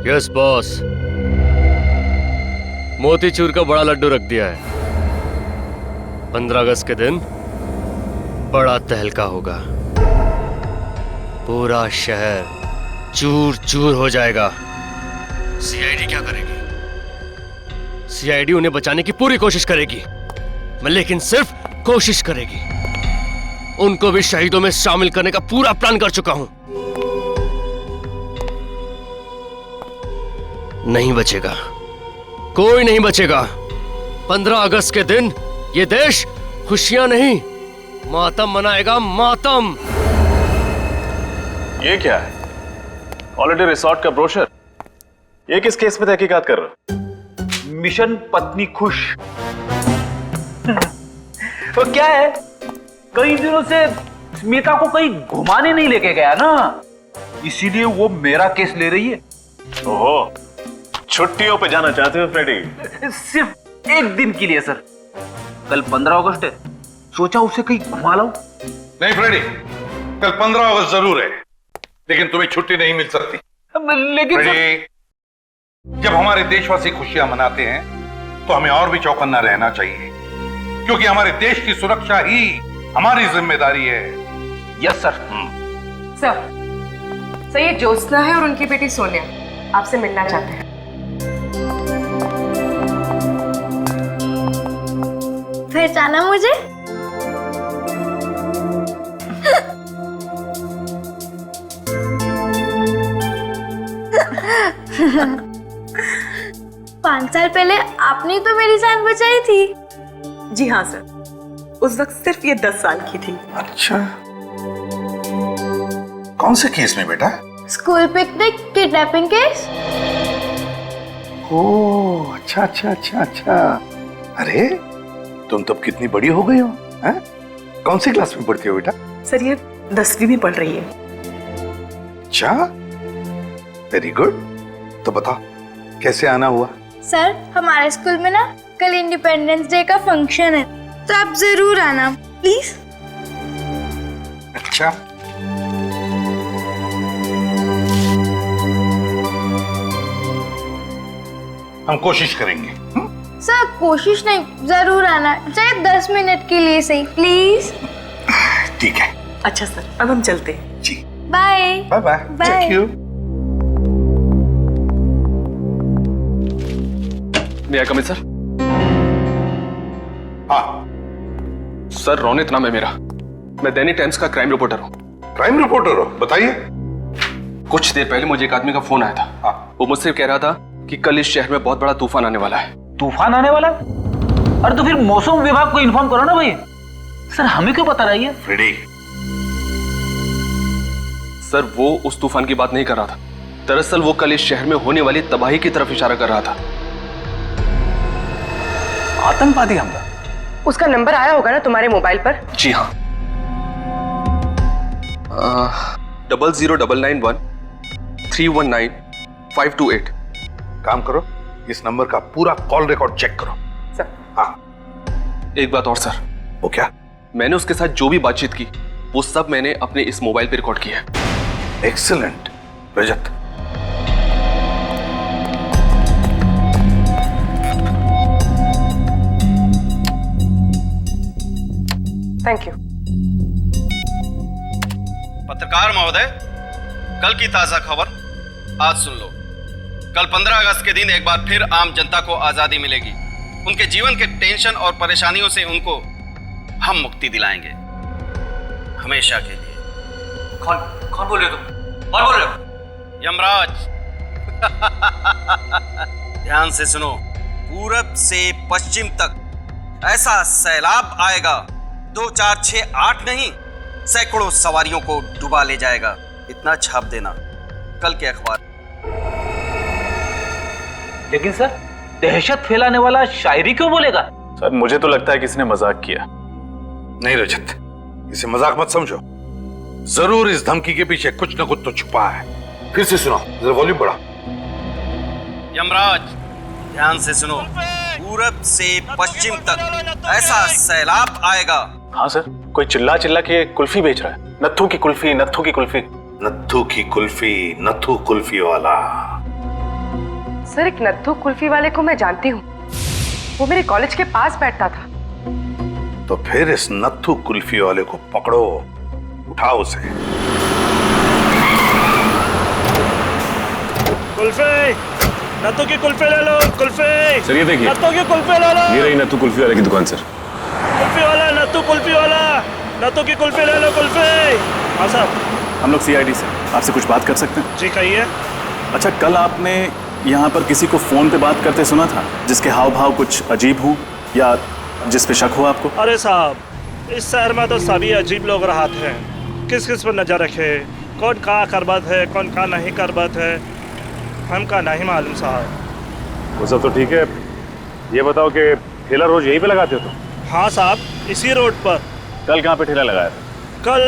Yes boss, motichoor का बड़ा लड्डू रख दिया है। 15 अगस्त के दिन बड़ा तहलका होगा, पूरा शहर चूर चूर हो जाएगा। सीआईडी क्या करेगी? सीआईडी उन्हें बचाने की पूरी कोशिश करेगी, लेकिन सिर्फ कोशिश करेगी। उनको भी शहीदों में शामिल करने का पूरा प्लान कर चुका हूं। नहीं बचेगा, कोई नहीं बचेगा। 15 अगस्त के दिन ये देश खुशियां नहीं, मातम मनाएगा, मातम। ये क्या है? हॉलिडे रिसोर्ट का ब्रोशर। ये किस केस में तहकीकात कर रहे हो? मिशन पत्नी खुश। तो क्या है, कई दिनों से स्मिता को कहीं घुमाने नहीं लेके गया ना, इसीलिए वो मेरा केस ले रही है। ओहो, छुट्टियों पे जाना चाहते हो फ्रेडी? सिर्फ एक दिन के लिए सर। कल 15 अगस्त है, सोचा उसे कहीं घुमा लाऊं। नहीं फ्रेडी, कल 15 अगस्त जरूर है, लेकिन तुम्हें छुट्टी नहीं मिल सकती। लेकिन फ्रेडी, जब हमारे देशवासी खुशियां मनाते हैं तो हमें और भी चौकन्ना रहना चाहिए, क्योंकि हमारे देश की सुरक्षा ही हमारी जिम्मेदारी है। Yes sir. सर ये ज्योत्सना है और उनकी बेटी सोनिया आपसे मिलना चाहते हैं। पहचाना मुझे? पांच साल पहले आपने तो मेरी जान बचाई थी। जी हाँ सर, उस वक्त सिर्फ ये 10 साल की थी। अच्छा, कौन से केस में बेटा? School picnic kidnapping case. Oh, अच्छा अच्छा अच्छा अच्छा। अरे तुम तब कितनी बड़ी हो गई हो, हैं? कौन सी क्लास में पढ़ती हो बेटा? सर ये 10वीं में पढ़ रही है। अच्छा, वेरी गुड। तो बता, कैसे आना हुआ? सर हमारे स्कूल में ना कल इंडिपेंडेंस डे का फंक्शन है, तो आप जरूर आना प्लीज। अच्छा, हम कोशिश करेंगे। सर कोशिश नहीं, जरूर आना, चाहे 10 मिनट के लिए सही, प्लीज। ठीक है। अच्छा सर, अब हम चलते हैं। जी, bye bye bye. Bye. Thank you. मैं कमिंग सर? हाँ सर, रोनित नाम है मेरा। मैं दैनिक टाइम्स का क्राइम रिपोर्टर हूँ। क्राइम रिपोर्टर हो? बताइए। कुछ देर पहले मुझे एक आदमी का फोन आया था। हाँ। वो मुझसे कह रहा था कि कल इस शहर में बहुत बड़ा तूफान आने वाला है। तूफान आने वाला? अरे तो फिर मौसम विभाग को इन्फॉर्म करो ना भाई। सर हमें क्यों पता रही है? फ्रेडी, सर वो उस तूफान की बात नहीं कर रहा था। दरअसल वो कल इस शहर में होने वाली तबाही की तरफ इशारा कर रहा था। आतंकवादी हमला? उसका नंबर आया होगा ना तुम्हारे मोबाइल पर? जी हाँ, 00991319 528। काम करो, इस नंबर का पूरा कॉल रिकॉर्ड चेक करो। सर। हाँ। एक बात और सर, वो क्या? मैंने उसके साथ जो भी बातचीत की वो सब मैंने अपने इस मोबाइल पे रिकॉर्ड किया है। Excellent Rajat. Thank you. पत्रकार महोदय, कल की ताजा खबर आज सुन लो। कल 15 अगस्त के दिन एक बार फिर आम जनता को आजादी मिलेगी। उनके जीवन के टेंशन और परेशानियों से उनको हम मुक्ति दिलाएंगे, हमेशा के लिए। कौन बोल रहे हो तुम? कौन बोल रहे हो? यमराज। ध्यान से सुनो, पूरब से पश्चिम तक ऐसा सैलाब आएगा, 2 4 6 8 नहीं, सैकड़ों सवारियों को डुबा ले जाएगा। इतना छाप देना कल के अखबार। लेकिन सर, दहशत फैलाने वाला शायरी क्यों बोलेगा? सर मुझे तो लगता है किसी ने मजाक किया। नहीं रजत, इसे मजाक मत समझो। जरूर इस धमकी के पीछे कुछ न कुछ तो छुपा है। फिर से सुनो, जरा वॉल्यूम बढ़ा। यमराज, ध्यान से सुनो, पूरब से पश्चिम तक ऐसा सैलाब आएगा। हाँ सर, कोई चिल्ला चिल्ला के कुल्फी बेच रहा है। नत्थू की कुल्फी, नत्थू की कुल्फी। नत्थू की कुल्फी, नत्थू कुल्फी वाला। सर, एक नत्थू कुल्फी वाले को मैं जानती हूँ, वो मेरे कॉलेज के पास बैठता था। तो फिर इस नत्थू कुल्फी वाले को पकड़ो, उठाओ उसे। कुल्फी, नत्थू की कुल्फी ले लो। कुल्फी सर ये देखिए, नत्थू की कुल्फी ले लो। ये रही नत्थू कुल्फी वाले की दुकान सर। कुल्फी वाला, नत्थू कुल्फी वाला, नत्थू की कुल्फी ले लो। कुल्फी। हाँ साहब। हम लोग सीआईडी से आपसे कुछ बात कर सकते हैं? जी कहिए। अच्छा, कल आपने यहाँ पर किसी को फोन पे बात करते सुना था जिसके हाव भाव कुछ अजीब हो या जिस पे शक हो आपको? अरे साहब, इस शहर में तो सभी अजीब लोग रहते हैं, किस किस पर नजर रखे, कौन का करबत है, कौन का नहीं करबत है, हमका नहीं मालूम साहब। वो सब तो ठीक है, ये बताओ कि ठेला रोज यहीं पे लगाते हो तुम? हाँ साहब, इसी रोड पर। कल कहाँ पे ठेला लगाया था? कल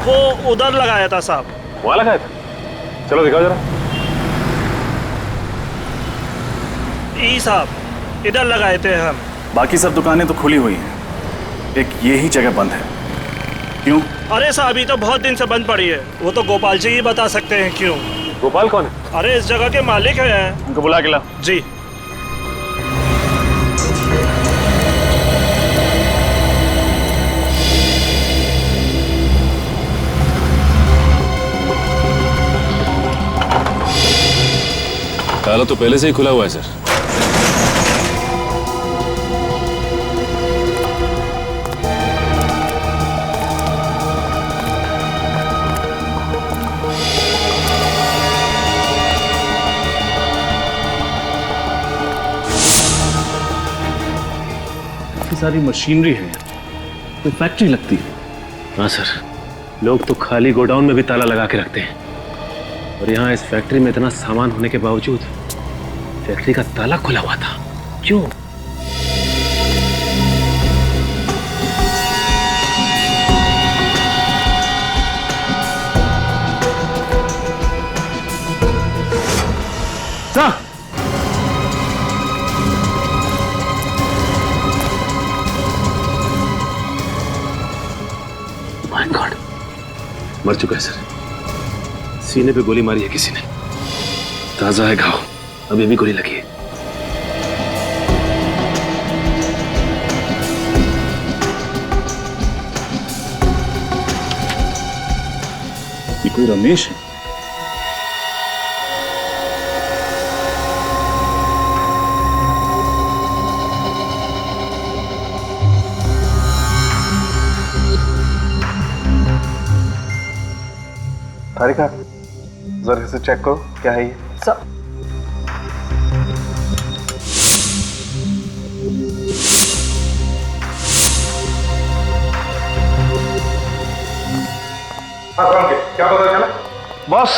वो उधर लगाया था साहब। वहाँ लगाया था? चलो दिखाओ जरा। ई साहब, इधर लगाए थे हम। बाकी सब दुकानें तो खुली हुई हैं, एक ये ही जगह बंद है, क्यों? अरे साहब, ये तो बहुत दिन से बंद पड़ी है, वो तो गोपाल जी ही बता सकते हैं क्यों। गोपाल कौन है? अरे इस जगह के मालिक हैं। उनको बुला के लाओ। जी। ताला तो पहले से ही खुला हुआ है सर। सारी मशीनरी है, कोई फैक्ट्री लगती है। हाँ सर, लोग तो खाली गोडाउन में भी ताला लगा के रखते हैं, और यहाँ इस फैक्ट्री में इतना सामान होने के बावजूद फैक्ट्री का ताला खुला हुआ था। क्यों? माय गॉड, मर चुका है सर। सीने पे गोली मारी है किसी ने, ताजा है घाव, अभी भी गोली लगी है। ये कोई रमेश है? तारिका, जरा से चेक करो क्या है ये। सर, क्या पता चला? बॉस,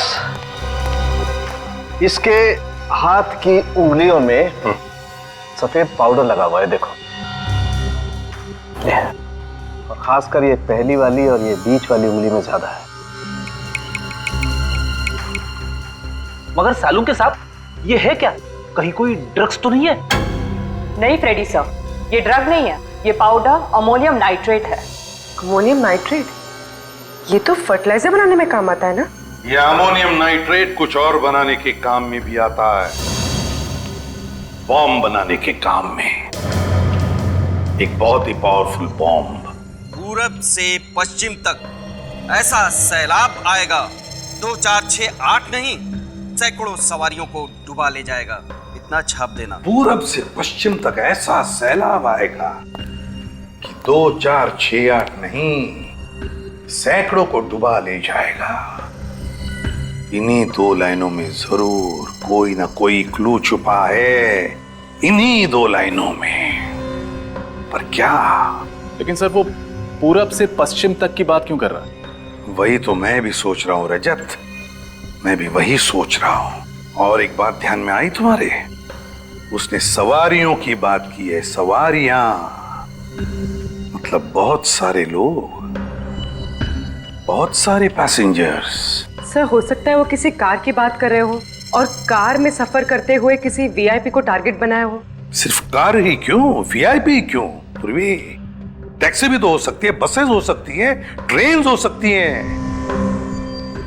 इसके हाथ की उंगलियों में सफेद पाउडर लगा हुआ है, देखो। और खासकर ये पहली वाली और ये बीच वाली उंगली में ज्यादा है। मगर सालू के साथ ये है क्या? कहीं कोई ड्रग्स तो नहीं है? नहीं फ्रेडी सर, ये ड्रग नहीं है, ये पाउडर अमोनियम नाइट्रेट है। Ammonium nitrate? ये तो फर्टिलाइजर बनाने में काम आता है ना? ये अमोनियम नाइट्रेट कुछ और बनाने के काम में भी आता है, बॉम्ब बनाने के काम में। एक बहुत ही पावरफुल बॉम्ब। पूरब से पश्चिम तक ऐसा सैलाब आएगा, 2 4 6 8 नहीं, सैकड़ों सवारियों को डुबा ले जाएगा। इतना छाप देना। पूरब से पश्चिम तक ऐसा सैलाब आएगा कि 2 4 6 8 नहीं, सैकड़ों को डुबा ले जाएगा। इन्हीं 2 लाइनों में जरूर कोई ना कोई क्लू छुपा है, इन्हीं 2 लाइनों में। पर क्या? लेकिन सर, वो पूरब से पश्चिम तक की बात क्यों कर रहा है? वही तो मैं भी सोच रहा हूं रजत, मैं भी वही सोच रहा हूं। और एक बात ध्यान में आई तुम्हारे, उसने सवारियों की बात की है। सवारियां मतलब बहुत सारे लोग, बहुत सारे पैसेंजर्स। सर, हो सकता है वो किसी कार की बात कर रहे हो और कार में सफर करते हुए किसी वीआईपी को टारगेट बनाया हो। सिर्फ कार ही क्यों, वीआईपी क्यों? पूर्वी, टैक्सी भी तो हो सकती है, बसेस हो सकती हैं, ट्रेन हो सकती हैं।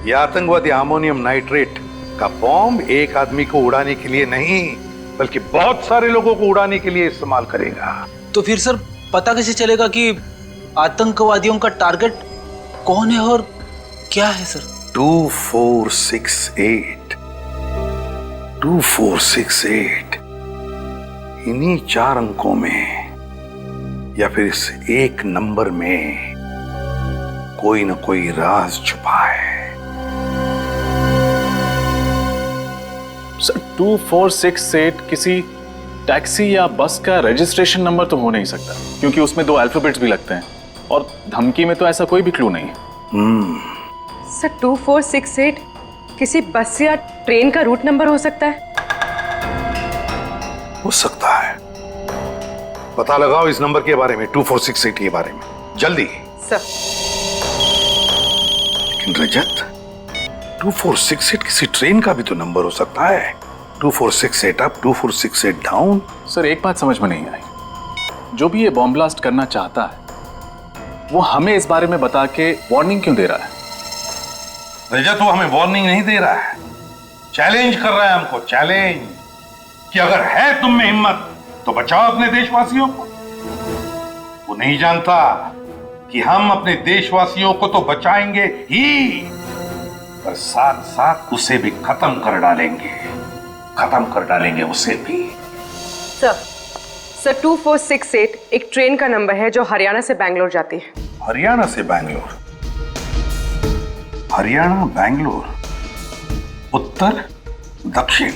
ये आतंकवादी अमोनियम नाइट्रेट का बॉम्ब एक आदमी को उड़ाने के लिए नहीं, बल्कि बहुत सारे लोगों को उड़ाने के लिए इस्तेमाल करेगा। तो फिर सर पता कैसे चलेगा कि आतंकवादियों का टारगेट कौन है और क्या है सर? 2468 2468 इन्हीं 4 अंकों में या फिर इस एक नंबर में कोई ना कोई राज छुपा है। सर 2468 किसी टैक्सी या बस का रजिस्ट्रेशन नंबर तो हो नहीं सकता, क्योंकि उसमें 2 अल्फाबेट्स भी लगते हैं और धमकी में तो ऐसा कोई भी क्लू नहीं है। सर 2468 किसी बस या ट्रेन का रूट नंबर हो सकता है? हो सकता है। पता लगाओ इस नंबर के बारे में, 2468 के बारे में, जल्दी। सर लेकिन रजत, 2468 किसी ट्रेन का भी तो नंबर हो सकता है। 2468 अप, 2468 डाउन। सर एक बात समझ में नहीं आई, जो भी ये बॉम्ब ब्लास्ट करना चाहता है वो हमें इस बारे में बता के वार्निंग क्यों दे रहा है? रजत वो हमें वार्निंग नहीं दे रहा है, चैलेंज कर रहा है हमको, चैलेंज कि अगर है तुम में हिम्मत तो बचाओ अपने देशवासियों को। वो नहीं जानता कि हम अपने देशवासियों को तो बचाएंगे ही, पर साथ साथ उसे भी खत्म कर डालेंगे, खत्म कर डालेंगे उसे भी। सर 2468 एक ट्रेन का नंबर है जो हरियाणा से बैंगलोर जाती है। हरियाणा से बैंगलोर? हरियाणा बैंगलोर, उत्तर दक्षिण।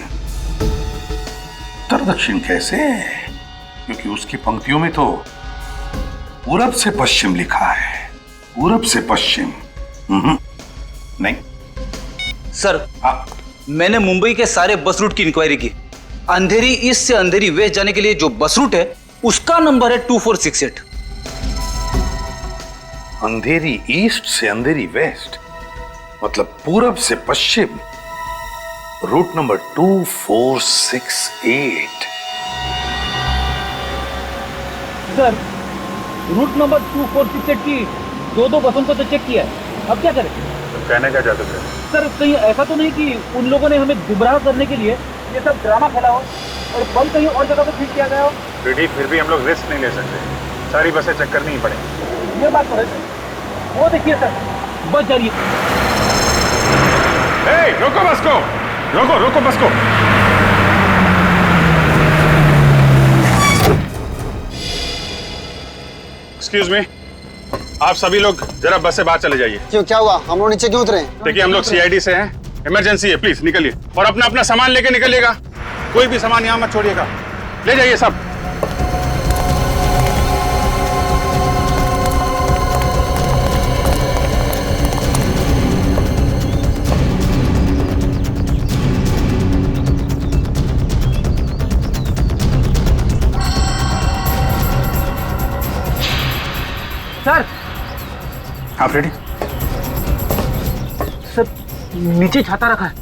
उत्तर दक्षिण कैसे? क्योंकि उसकी पंक्तियों में तो पूरब से पश्चिम लिखा है, पूरब से पश्चिम। नहीं सर मैंने मुंबई के सारे बस रूट की इंक्वायरी की। अंधेरी ईस्ट से अंधेरी वेस्ट जाने के लिए जो बस रूट है उसका नंबर है 2468। अंधेरी ईस्ट से अंधेरी वेस्ट मतलब पूरब से पश्चिम, route number 2468। Sir route number 2468 की 2 बसों को तो चेक किया है, अब क्या करें? कहने क्या चाहते थे? सर कहीं ऐसा तो नहीं कि उन लोगों ने हमें गुमराह करने के लिए ये सब ड्रामा खेला हो और बम कहीं और जगह पे फिट किया गया हो? फिर भी हम लोग रिस्क नहीं ले सकते, सारी बसें चेक करनी ही पड़ेगी। ये बात तो है सर। वो देखिए सर, बस जा रही है। रोको बस को, रोको बस को। एक्सक्यूज मी, आप सभी लोग जरा बस से बाहर चले जाइए। क्यों, क्या हुआ? हम लोग नीचे क्यों उतरे? देखिए हम लोग सीआईडी से हैं, इमरजेंसी है, प्लीज निकलिए और अपना अपना सामान लेके निकलिएगा। कोई भी सामान यहाँ मत छोड़िएगा, ले जाइए सब। सर आप रेडी? सर नीचे छाता रखा है।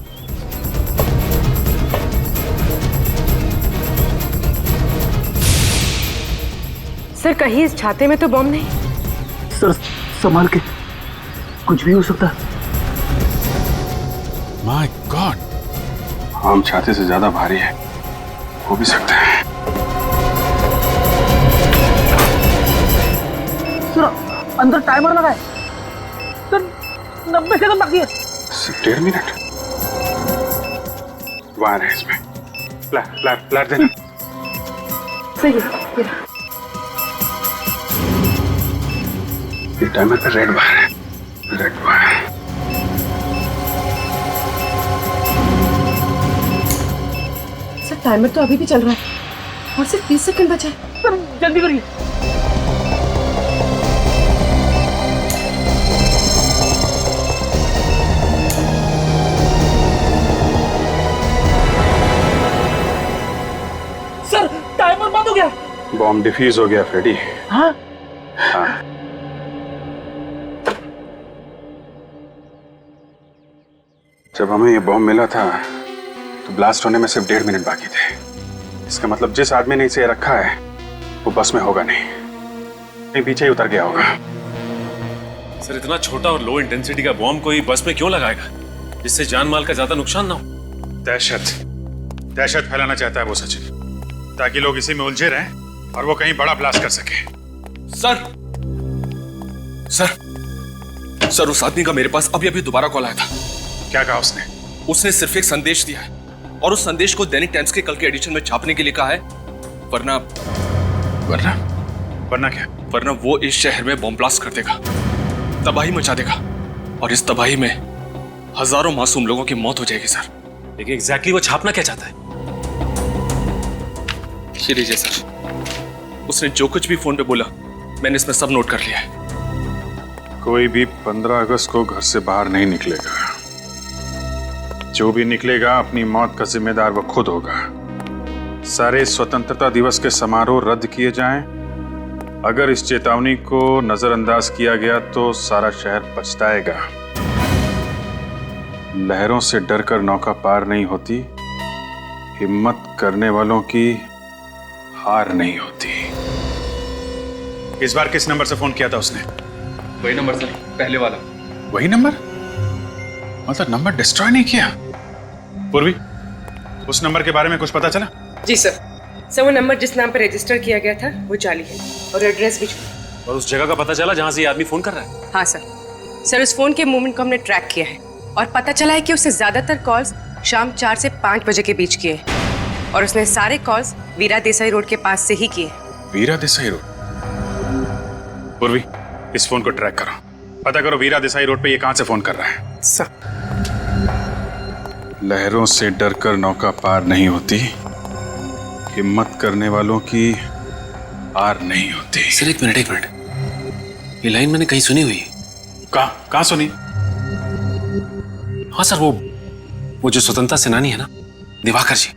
सर कहीं इस छाते में तो बम नहीं? सर संभाल के, कुछ भी हो सकता है। माय गॉड, आम छाते से ज्यादा भारी है, हो भी सकता है। सर अंदर टाइमर लगा है सर, 90 सेकंड बाकी है। 1.5 मिनट वायर है इसमें, फ्लैट देना। सही है। ये टाइमर पे रेड वायर है, रेड वायर। सर टाइमर तो अभी भी चल रहा है और सिर्फ 30 सेकंड बचा है। सर जल्दी करिए। सर टाइमर बंद हो गया। बॉम्ब डिफ्यूज हो गया फ्रेडी। हाँ? हाँ। जब हमें ये बॉम्ब मिला था तो ब्लास्ट होने में सिर्फ 1.5 मिनट बाकी थे। इसका मतलब जिस आदमी ने इसे रखा है वो बस में होगा नहीं, कहीं पीछे ही उतर गया होगा। सर इतना छोटा और लो इंटेंसिटी का बॉम्ब कोई बस में क्यों लगाएगा जिससे जान माल का ज्यादा नुकसान ना हो? दहशत फैलाना चाहता है वो सचिन, ताकि लोग इसी में उलझे रहें और वो कहीं बड़ा ब्लास्ट कर सके। सर उस आदमी का मेरे पास अभी अभी दोबारा कॉल आया था। क्या कहा उसने? उसने सिर्फ एक संदेश दिया है और उस संदेश को दैनिक टाइम्स के कल के एडिशन में छापने के लिए कहा है, वरना क्या? वरना वो इस शहर में बॉम्ब ब्लास्ट कर देगा, तबाही मचा देगा और इस तबाही में हजारों मासूम लोगों की मौत हो जाएगी सर। लेकिन एग्जैक्टली वो छापना क्या चाहता है? ये लीजिए सर, उसने जो कुछ भी फोन पे बोला मैंने इसमें सब नोट कर लिया है। कोई भी 15 अगस्त को घर से बाहर नहीं निकलेगा। जो भी निकलेगा अपनी मौत का जिम्मेदार वो खुद होगा। सारे स्वतंत्रता दिवस के समारोह रद्द किए जाएं। अगर इस चेतावनी को नजरअंदाज किया गया तो सारा शहर पछताएगा। लहरों से डरकर नौका पार नहीं होती, हिम्मत करने वालों की हार नहीं होती। इस बार किस नंबर से फोन किया था उसने? वही नंबर सर, पहले वाला। वही नंबर? मतलब नंबर डिस्ट्रॉय नहीं किया? पूर्वी, उस नंबर के बारे में कुछ पता चला? जी सर वो नंबर जिस नाम पर रजिस्टर किया गया था वो जाली है और एड्रेस भी। और उस जगह का पता चला जहां से ये आदमी फोन कर रहा है? हाँ सर उस फोन के मूवमेंट को हमने ट्रैक किया है और पता चला है कि उसने ज्यादातर कॉल्स शाम 4 से 5 बजे के बीच किए और उसने सारे कॉल्स वीरा देसाई रोड के पास से ही किए। वीरा देसाई रोड? पूर्वी, इस फोन को ट्रैक करो, पता करो वीरा देसाई रोड पे ये कहां से फोन कर रहा है। सर लहरों से डरकर नौका पार नहीं होती, हिम्मत करने वालों की हार नहीं होती। सर एक मिनट, ये लाइन मैंने कहीं सुनी हुई है। कहां सुनी? हाँ सर, वो जो स्वतंत्रता सेनानी है ना, दिवाकर जी,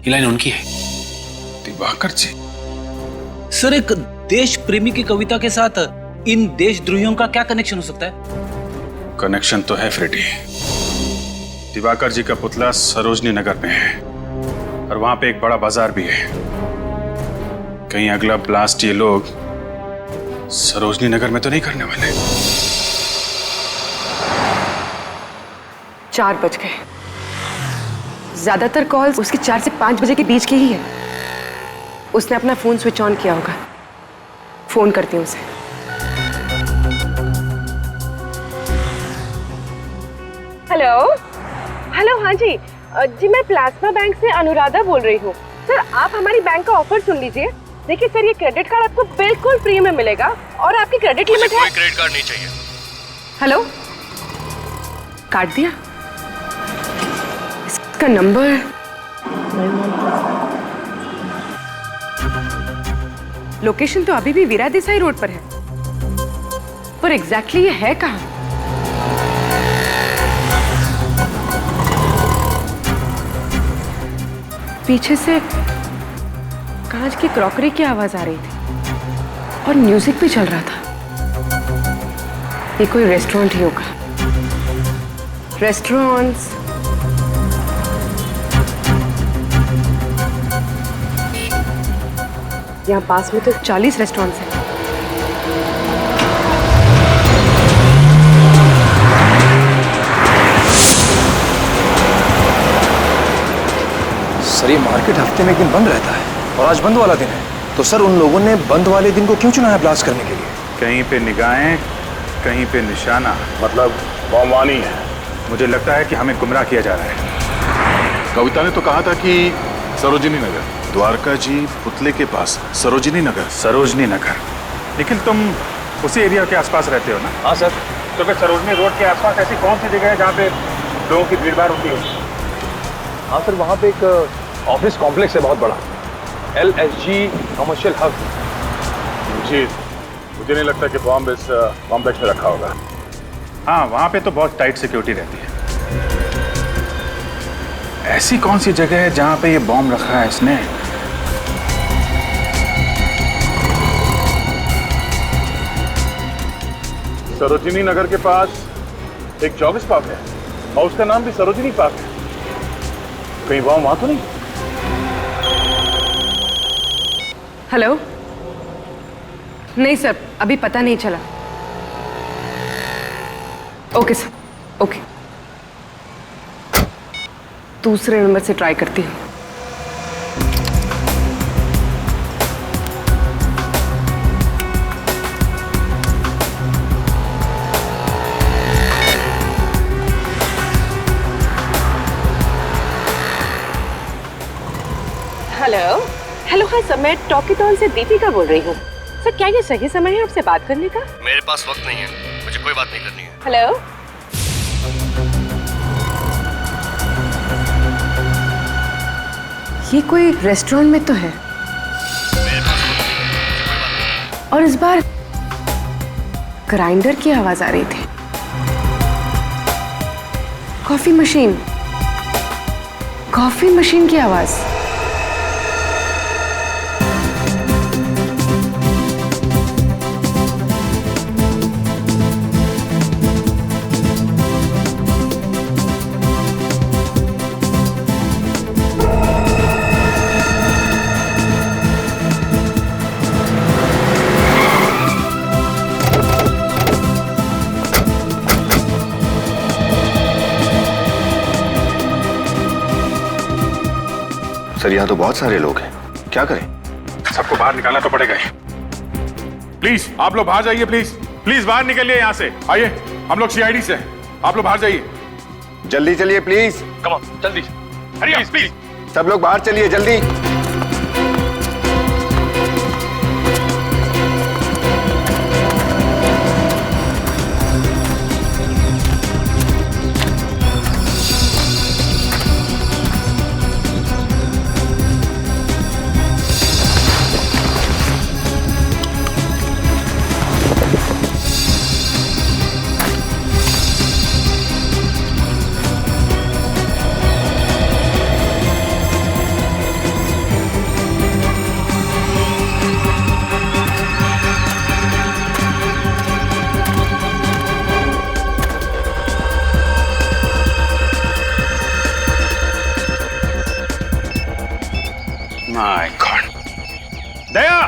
ये लाइन उनकी है। दिवाकर जी? सर एक देश प्रेमी की कविता के साथ इन देशद्रोहियों का क्या कनेक्शन हो सकता है? कनेक्शन तो है फ्रेडी। दिवाकर जी का पुतला सरोजनी नगर में है और वहां पे एक बड़ा बाजार भी है। कहीं अगला ब्लास्ट ये लोग सरोजनी नगर में तो नहीं करने वाले? 4 बज गए। ज्यादातर कॉल्स उसकी 4 से 5 बजे के बीच की ही है। उसने अपना फोन स्विच ऑन किया होगा। फोन करती हूँ उसे। हेलो हाँ जी मैं प्लाज्मा बैंक से अनुराधा बोल रही हूँ। सर आप हमारी बैंक का ऑफर सुन लीजिए। देखिए सर, ये क्रेडिट कार्ड आपको बिल्कुल फ्री में मिलेगा और आपकी क्रेडिट लिमिट है। कोई क्रेडिट कार्ड नहीं चाहिए। हेलो, काट दिया? इसका नंबर लोकेशन तो अभी भी वीरा देसाई रोड पर है, पर एग्जैक्टली ये है कहाँ? पीछे से कांच की क्रॉकरी की आवाज आ रही थी और म्यूजिक भी चल रहा था। ये कोई रेस्टोरेंट ही होगा। रेस्टोरेंट्स, यहाँ पास में तो 40 रेस्टोरेंट्स हैं। सर ये मार्केट हफ्ते में एक दिन बंद रहता है और आज बंद वाला दिन है, तो सर उन लोगों ने बंद वाले दिन को क्यों चुना है ब्लास्ट करने के लिए? कहीं पे निगाहें, कहीं पे निशाना, मतलब बमबानी है। मुझे लगता है कि हमें गुमराह किया जा रहा है। कविता ने तो कहा था कि सरोजिनी नगर, द्वारका जी पुतले के पास सरोजिनी नगर। सरोजनी नगर? लेकिन तुम उसी एरिया के आसपास रहते हो ना? हाँ सर। तो फिर सरोजनी रोड के आसपास ऐसी कौन सी जगह है जहाँ पे लोगों की भीड़ भाड़ होती है? हाँ सर, वहाँ पे एक ऑफिस कॉम्प्लेक्स है बहुत बड़ा, LSG कमर्शियल हब। मुझे नहीं लगता कि बॉम्ब इस कॉम्प्लेक्स में रखा होगा। हाँ, वहाँ पे तो बहुत टाइट सिक्योरिटी रहती है। ऐसी कौन सी जगह है जहाँ पे ये बॉम्ब रखा है इसने? सरोजिनी नगर के पास एक जॉगिंग पार्क है और उसका नाम भी सरोजिनी पार्क है। कहीं बॉम्ब वहां तो नहीं? हेलो, नहीं सर, अभी पता नहीं चला। Okay sir, okay. दूसरे नंबर से ट्राई करती हूँ। हेलो हेलो, हाँ सर, मैं टॉकीटॉन से दीपिका बोल रही हूँ। सर, क्या ये सही समय है आपसे बात करने का? मेरे पास वक्त नहीं है, मुझे कोई बात नहीं करनी है। हेलो, ये कोई रेस्टोरेंट में तो है, और इस बार ग्राइंडर की आवाज आ रही थी। कॉफी मशीन की आवाज। सर, यहाँ तो बहुत सारे लोग हैं, क्या करें? सबको बाहर निकालना तो पड़ेगा ही। प्लीज आप लोग बाहर जाइए, प्लीज प्लीज बाहर निकलिए यहाँ से। आइए, हम लोग सीआईडी से हैं, आप लोग बाहर जाइए। जल्दी चलिए प्लीज। कम ऑन, जल्दी। प्लीज प्लीज सब लोग बाहर चलिए जल्दी। My God. दया,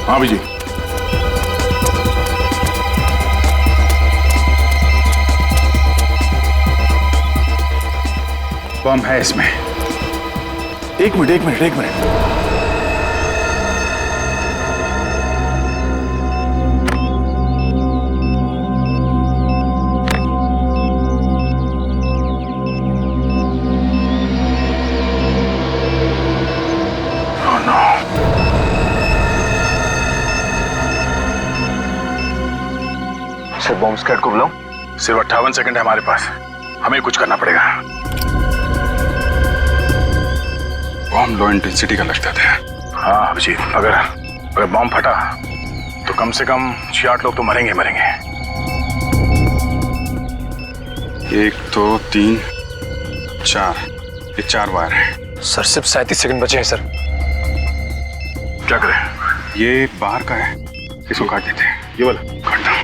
हाँ विजय। बम है इसमें। एक मिनट। सर, बॉम्ब स्क्वाड को बुलाऊं? सिर्फ 58 सेकंड है हमारे पास, हमें कुछ करना पड़ेगा। बॉम्ब लो इंटेंसिटी का लगता था। हाँ अभिजीत, अगर बॉम्ब फटा तो कम से कम 6-8 लोग तो मरेंगे। 1 2 3 4, ये 4 वायर है। सर, सिर्फ 37 सेकंड बचे हैं सर। क्या करें? ये बाहर का है, इसको काट देते हैं। ये वाला काटना।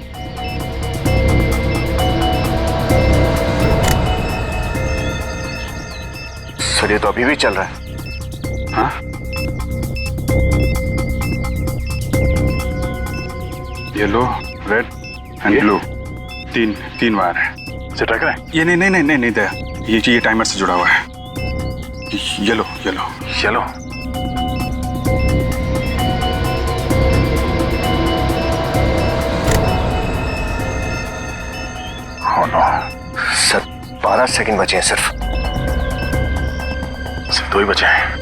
सर, ये तो अभी भी चल रहा है। हाँ? येलो, रेड एंड ब्लू, तीन वायर है। इसे ट्राई करें? ये नहीं दया, ये टाइमर से जुड़ा हुआ है। Yellow. Oh no. Sir, 12 second बचे हैं सिर्फ। 2 ही बचे हैं,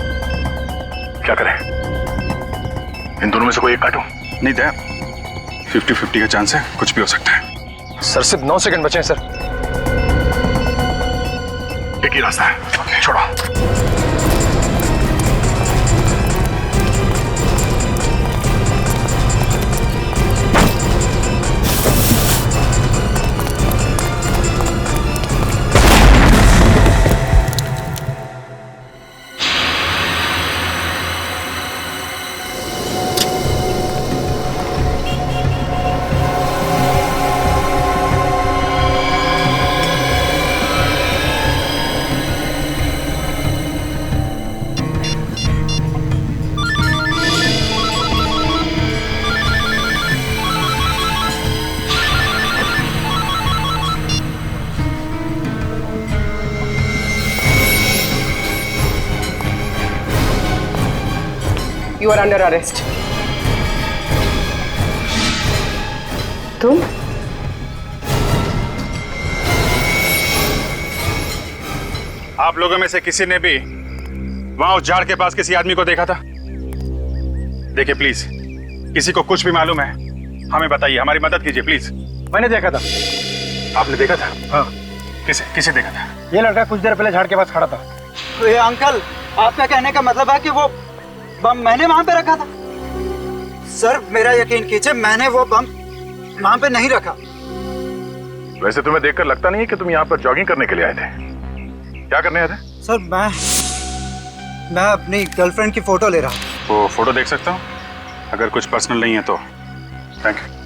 क्या करें? इन दोनों में से कोई एक काटूं? नहीं दया, 50-50 का चांस है, कुछ भी हो सकता है। सर, सिर्फ 9 सेकंड बचे हैं सर। एक ही रास्ता है, छोड़ो। You are under arrest. तुम? आप लोगों में से किसी ने भी वहां उस झाड़ के पास किसी आदमी को देखा था? देखिए प्लीज, किसी को कुछ भी मालूम है हमें बताइए, हमारी मदद कीजिए प्लीज। मैंने देखा था। आपने देखा था? हाँ। किसे देखा था? ये लड़का कुछ देर पहले झाड़ के पास खड़ा था। तो ये अंकल, आपका कहने का मतलब है कि वो बम मैंने वहां पे रखा था? सर मेरा यकीन कीजिए, मैंने वो बम वहां पे नहीं रखा। वैसे तुम्हें देखकर लगता नहीं है कि तुम यहाँ पर जॉगिंग करने के लिए आए थे। क्या करने आए थे? सर मैं अपनी गर्लफ्रेंड की फोटो ले रहा हूँ। वो फोटो देख सकता हूँ? अगर कुछ पर्सनल नहीं है तो थैंक यू।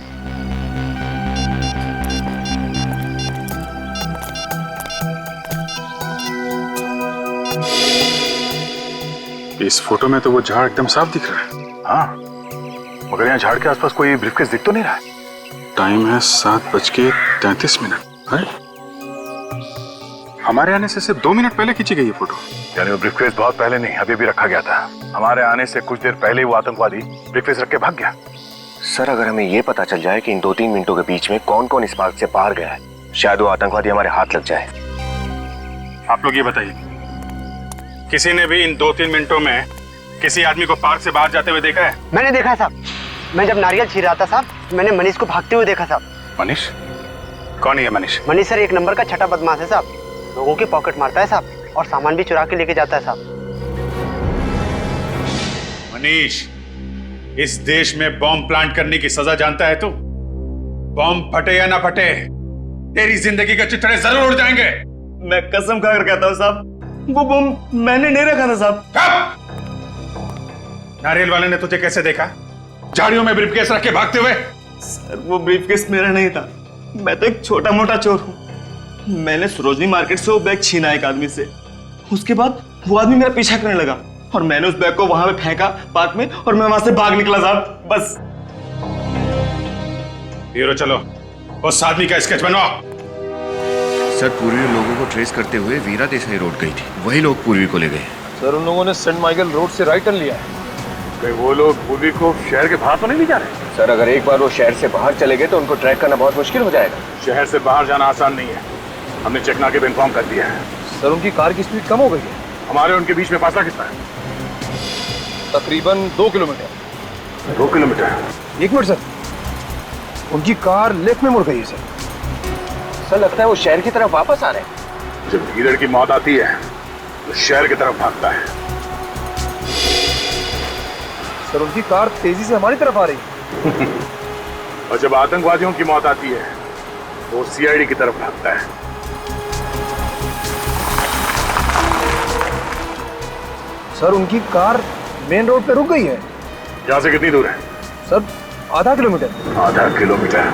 इस फोटो में तो वो झाड़ एकदम साफ दिख रहा है। हाँ, मगर यहाँ झाड़ के आसपास कोई ब्रीफकेस दिख तो नहीं रहा है। टाइम है 7:33 है? हमारे आने से सिर्फ 2 मिनट पहले खींची गई ये फोटो। यानी वो ब्रीफकेस बहुत पहले नहीं, अभी भी रखा गया था। हमारे आने से कुछ देर पहले ही वो आतंकवादी ब्रीफकेस रख के भाग गया। सर अगर हमें ये पता चल जाए कि इन 2-3 मिनटों के बीच में कौन कौन इस पार्क से बाहर गया है, शायद वो आतंकवादी हमारे हाथ लग जाए। आप लोग ये बताइए, किसी ने भी इन 2-3 मिनटों में किसी आदमी को पार्क से बाहर जाते हुए देखा है? मैंने देखा है साहब। मैं जब नारियल छील रहा था साहब, मैंने मनीष को भागते हुए देखा साहब। मनीष? कौन है मनीष? मनीष सर 1 नंबर का छठा बदमाश है साहब। लोगों की पॉकेट मारता है साहब और सामान भी चुरा के लेके जाता है साहब। मनीष, इस देश में बॉम्ब प्लांट करने की सजा जानता है तू? बॉम्ब फटे या ना फटे, तेरी जिंदगी के चिथड़े जरूर उड़ जाएंगे। मैं कसम खाकर कहता हूँ साहब, वो बम मैंने नहीं रखा था साहब। नारियल वाले ने तुझे कैसे देखा झाड़ियों में ब्रीफकेस रख के भागते हुए? सर वो ब्रीफकेस मेरा नहीं था, मैं तो एक छोटा मोटा चोर हूँ। मैंने सरोजनी मार्केट से वो बैग छीना एक आदमी से। उसके बाद वो आदमी मेरा पीछा करने लगा और मैंने उस बैग को वहां पे फेंका पार्क में और मैं वहां से भाग निकला साहब, बस। हीरो चलो, उस आदमी का स्केच बनवाओ। सर पूर्वी लोगों को ट्रेस करते हुए वीरा देसाई रोड गई थी, वही लोग पूर्वी को ले गए। सर उन लोगों ने सेंट माइकल रोड से राइट टर्न लिया है। वो लोग पूर्वी को शहर के बाहर तो नहीं ले जा रहे? सर अगर एक बार वो शहर से बाहर चले गए तो उनको ट्रैक करना बहुत मुश्किल हो जाएगा। शहर से बाहर जाना आसान नहीं है, हमने चेकना के इन्फॉर्म कर दिया है। सर उनकी कार की स्पीड कम हो गई है। हमारे उनके बीच में फासला कितना है? तकरीबन 2 किलोमीटर। 2 किलोमीटर? 1 मिनट सर, उनकी कार लेफ्ट में मुड़ गई है सर। सर लगता है वो शहर की तरफ वापस आ रहे हैं। जब लीडर की मौत आती है तो शहर की तरफ भागता है। सर उनकी कार तेजी से हमारी तरफ आ रही है। और जब आतंकवादियों की मौत आती है तो वो सीआईडी की तरफ भागता है। सर उनकी कार मेन रोड पे रुक गई है। यहाँ से कितनी दूर है? सर आधा किलोमीटर। आधा किलोमीटर?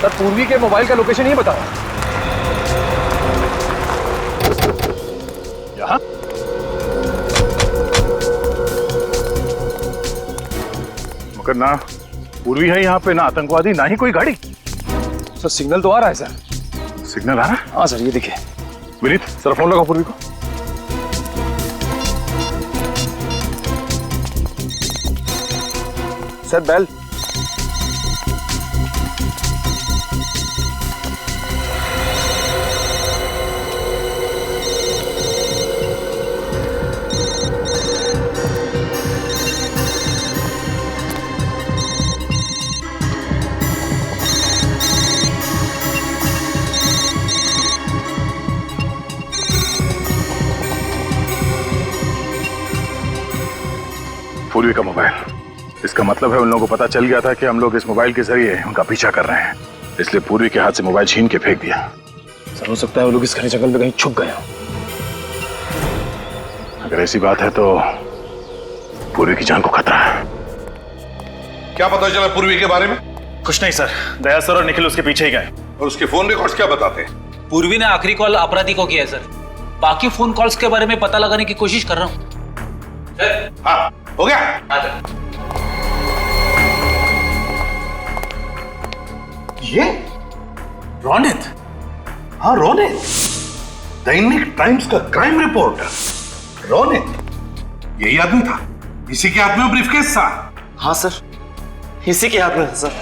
सर पूर्वी के मोबाइल का लोकेशन ही बताओ। यहाँ? मगर ना पूर्वी है यहाँ पे, ना आतंकवादी, ना ही कोई गाड़ी। सर सिग्नल तो आ रहा है सर। सिग्नल आ रहा है? हाँ सर, ये देखिए। विनीत सर फोन लगाओ पूर्वी को। Sir bell. पूर्वी का मोबाइल, इसका मतलब है उन लोगों को पता चल गया था कि हम लोग इस मोबाइल के जरिए उनका पीछा कर रहे हैं, इसलिए पूर्वी के हाथ से मोबाइल छीन के फेंक दिया। सर हो सकता है वो लोग इस घने जंगल में कहीं छुप गए हों। अगर ऐसी बात है तो पूर्वी की जान को खतरा है। क्या पता चला पूर्वी के बारे में? कुछ नहीं सर, दया सर और निखिल उसके पीछे ही गए। और उसके फोन रिकॉर्ड्स क्या बताते हैं? पूर्वी ने आखिरी कॉल अपराधी को किया है सर। बाकी फोन कॉल्स के बारे में पता लगाने की कोशिश कर रहा हूँ। हाँ हो गया। रोनित? हाँ रोनित, दैनिक टाइम्स का क्राइम रिपोर्टर रोनित। यही आदमी था, इसी के हाथ में ब्रीफकेस था। हाँ सर, इसी के हाथ में था सर।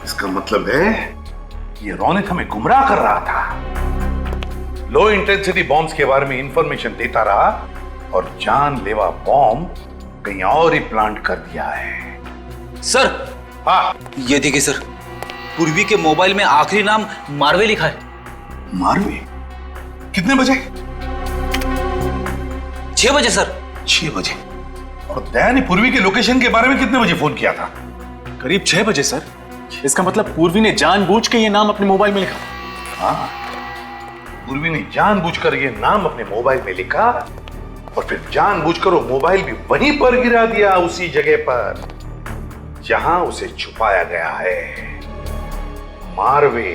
इसका मतलब है ये रोनित हमें गुमराह कर रहा था, लो इंटेंसिटी बॉम्ब्स के बारे में इंफॉर्मेशन देता रहा और जानलेवा बॉम्ब कहीं और ही प्लांट कर दिया है। सर, हाँ ये देखिए सर, पूर्वी के मोबाइल में आखिरी नाम मारवे लिखा है। मारवे? कितने बजे? 6 बजे सर। 6 बजे? और दया ने पूर्वी के लोकेशन के बारे में कितने बजे फोन किया था? करीब 6 बजे सर। इसका मतलब पूर्वी ने जानबूझ के ये नाम अपने मोबाइल में लिखा। हाँ, पूर्वी ने जानबूझकर ये नाम अपने मोबाइल में लिखा और फिर जानबूझकर वो मोबाइल भी वहीं पर गिरा दिया, उसी जगह पर जहां उसे छुपाया गया है। मारवे,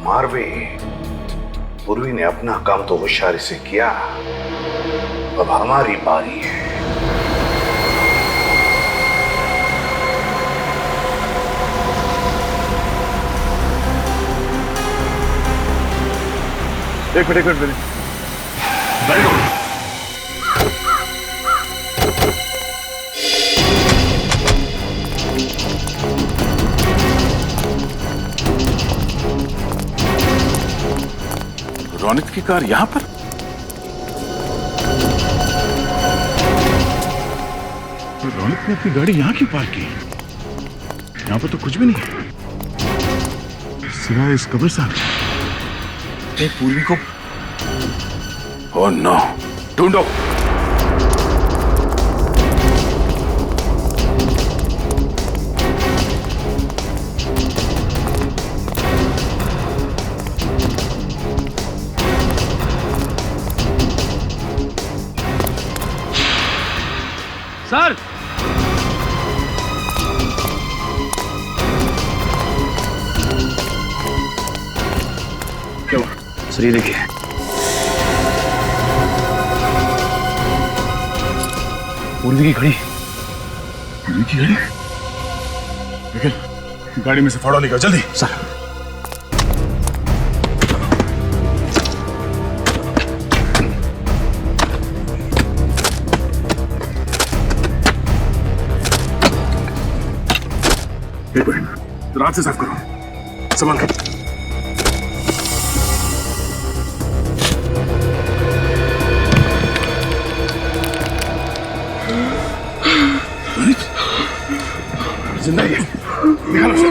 मारवे। पूर्वी ने अपना काम तो होशियारी से किया, अब हमारी बारी है। एक मिनट वेरी गुड। रोनित की कार यहां पर? तो रोनित ने अपनी गाड़ी यहां क्यों पार्क की? यहां पर तो कुछ भी नहीं है सिवाय इस कब्रिस्तान। पूर्वी को ओह नो, ढूंढो। सर, सर ये देखिए, पूर्वी की घड़ी। पूर्वी की घड़ी? निकल, गाड़ी में से फाड़ो निकल जल्दी। सर एक मिनट, रात से साफ करो, संभाल कर। जिंदा है, निकालो उसे।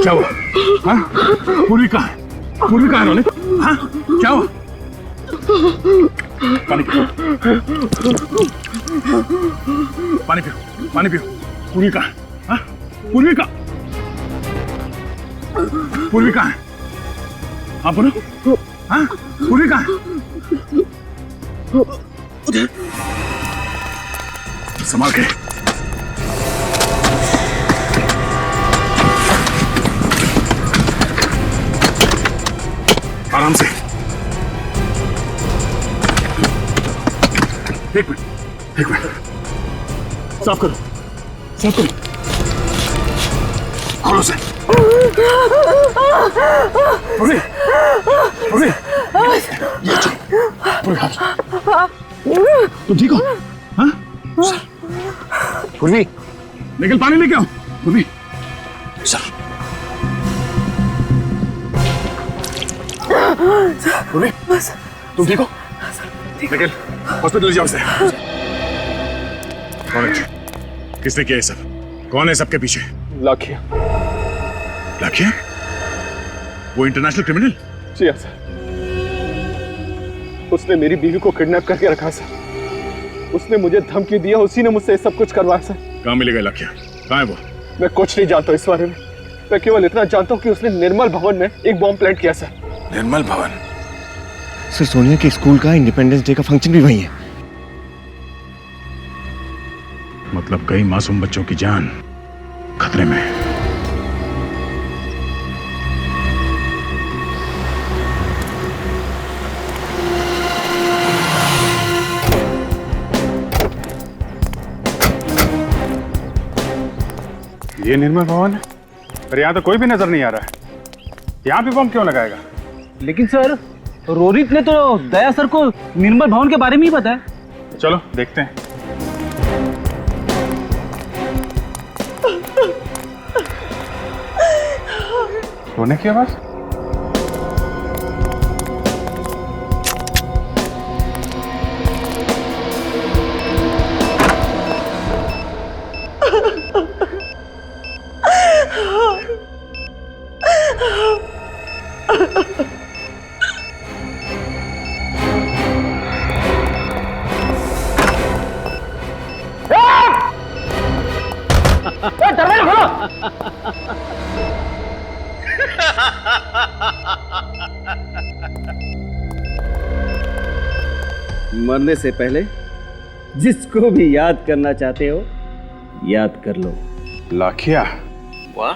क्या हुआ? हाँ? पूर्वी कहाँ है? पूर्वी कहाँ है रोनित? हाँ? क्या हुआ? पानी पियो, पानी पियो, पानी पियो। पूर्वी कहाँ है? हाँ? पूर्वी कहाँ? पूर्वी कहाँ है? हाँ बोलो। हाँ? पूर्वी कहाँ है? संभाल के। आराम से। एक मिनट, एक मिनट। साफ करो, साफ करो। खोलो से। पूरी, पूरी। ये चलो, पूरी हाथ। तुम ठीक हो? हाँ? पूर्वी, निकल पानी लेके आओ। पूर्वी, सर। पूर्वी, तुम ठीक हो? निकल, हॉस्पिटल ले जाओ उसे। कौन है? किसने किया ये सब? कौन है सबके पीछे? लाखिया। लाखिया? वो इंटरनेशनल क्रिमिनल? जी हाँ सर, उसने मेरी बीवी को किडनैप करके रखा सर। उसने मुझे धमकी दिया, उसी ने मुझसे सब कुछ करवाया सर। कहाँ मिलेगा लाखिया? कहाँ है वो? मैं कुछ नहीं जानता इस बारे में। मैं केवल इतना जानता हूँ कि उसने निर्मल भवन में एक बॉम्ब प्लांट किया सर। निर्मल भवन? सर, सोनिया के स्कूल का इंडिपेंडेंस डे का फंक्शन भी वही है। मतलब कई मासूम बच्चों की जान खतरे में है। ये निर्मल भवन है, पर यहाँ तो कोई भी नजर नहीं आ रहा है। यहाँ भी बम क्यों लगाएगा? लेकिन सर रोहित ने तो दया सर को निर्मल भवन के बारे में ही बताया। चलो देखते हैं। रोने की आवाज? दरवाजा खोलो। मरने से पहले जिसको भी याद करना चाहते हो याद कर लो। लाखिया, वाह,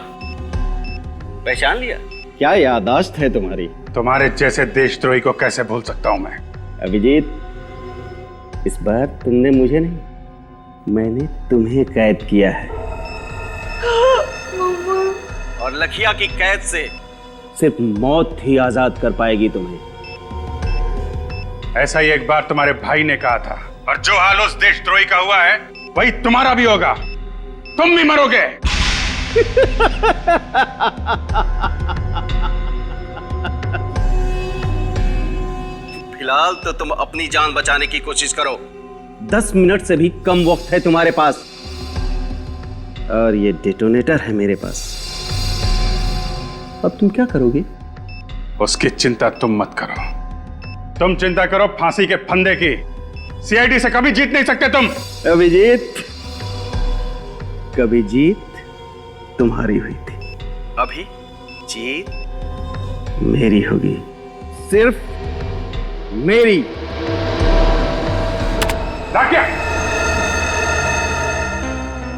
पहचान लिया? क्या याददाश्त है तुम्हारी। तुम्हारे जैसे देशद्रोही को कैसे भूल सकता हूं मैं। अभिजीत, इस बार तुमने मुझे नहीं, मैंने तुम्हें कैद किया है। और लखिया की कैद से सिर्फ मौत ही आजाद कर पाएगी तुम्हें। ऐसा ही एक बार तुम्हारे भाई ने कहा था, और जो हाल उस देशद्रोही का हुआ है वही तुम्हारा भी होगा। तुम भी मरोगे। फिलहाल तो तुम अपनी जान बचाने की कोशिश करो। 10 मिनट से भी कम वक्त है तुम्हारे पास, और ये डेटोनेटर है मेरे पास। अब तुम क्या करोगे? उसकी चिंता तुम मत करो। तुम चिंता करो फांसी के फंदे की। सीआईडी से कभी जीत नहीं सकते तुम। अभिजीत, कभी जीत तुम्हारी हुई थी, अभी जीत मेरी होगी, सिर्फ मेरी।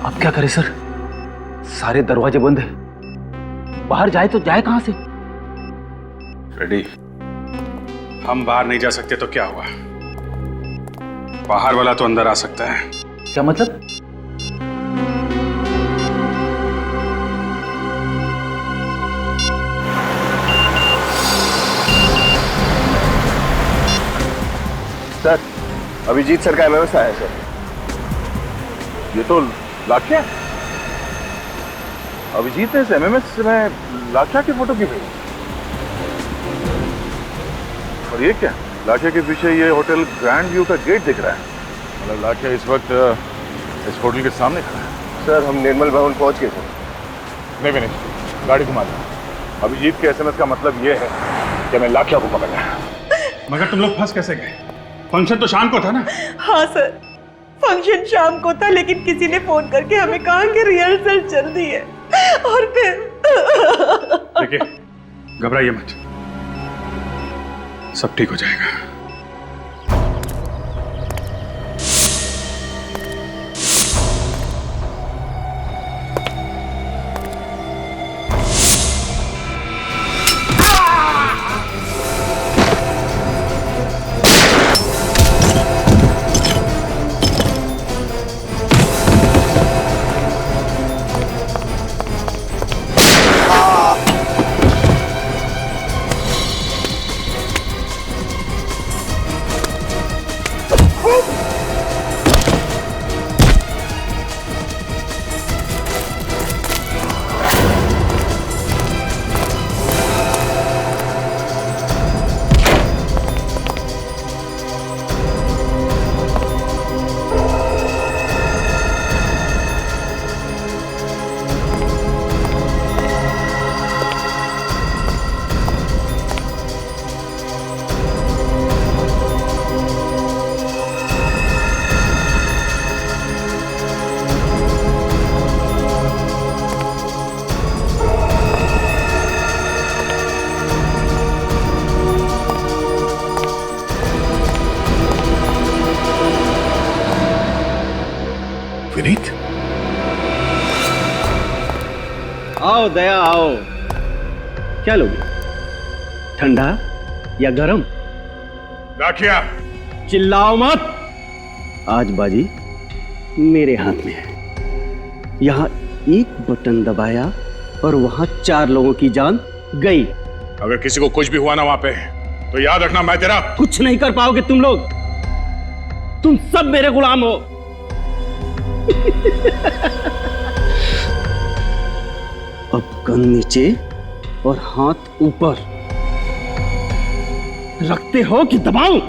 अब क्या करें सर? सारे दरवाजे बंद हैं। बाहर जाए तो जाए कहां से? रेडी, हम बाहर नहीं जा सकते तो क्या हुआ? बाहर वाला तो अंदर आ सकता है। क्या मतलब? सर, अभिजीत सर का एमएमएस आया है सर। ये तो लाखिया। अभिजीत ने इस एमएमएस में लाखिया की फोटो क्यों भेजी? और ये क्या? लाखिया के पीछे ये होटल ग्रैंड व्यू का गेट दिख रहा है। मतलब लाखिया इस वक्त इस होटल के सामने खड़ा है। सर, हम निर्मल भवन पहुंच गए थे। नहीं, गाड़ी घुमा दो। अभिजीत के एसएमएस का मतलब ये है कि मैं लाखिया को पकड़ लिया। मगर तुम लोग फंस कैसे गए? फंक्शन तो शाम को था ना? हाँ सर, फंक्शन शाम को था, लेकिन किसी ने फोन करके हमें कहा कि रिहर्सल चल रही है। और फिर देखिए, घबराइए मत, सब ठीक हो जाएगा। विनीत, आओ दया, आओ। क्या लोगे, ठंडा या गरम? लाखिया, चिल्लाओ मत। आज बाजी मेरे हाथ में है। यहां एक बटन दबाया और वहां 4 लोगों की जान गई। अगर किसी को कुछ भी हुआ ना वहां पे, तो याद रखना मैं तेरा कुछ नहीं कर पाओगे तुम लोग। तुम सब मेरे गुलाम हो। अब गन नीचे और हाथ ऊपर। रखते हो कि दबाऊं?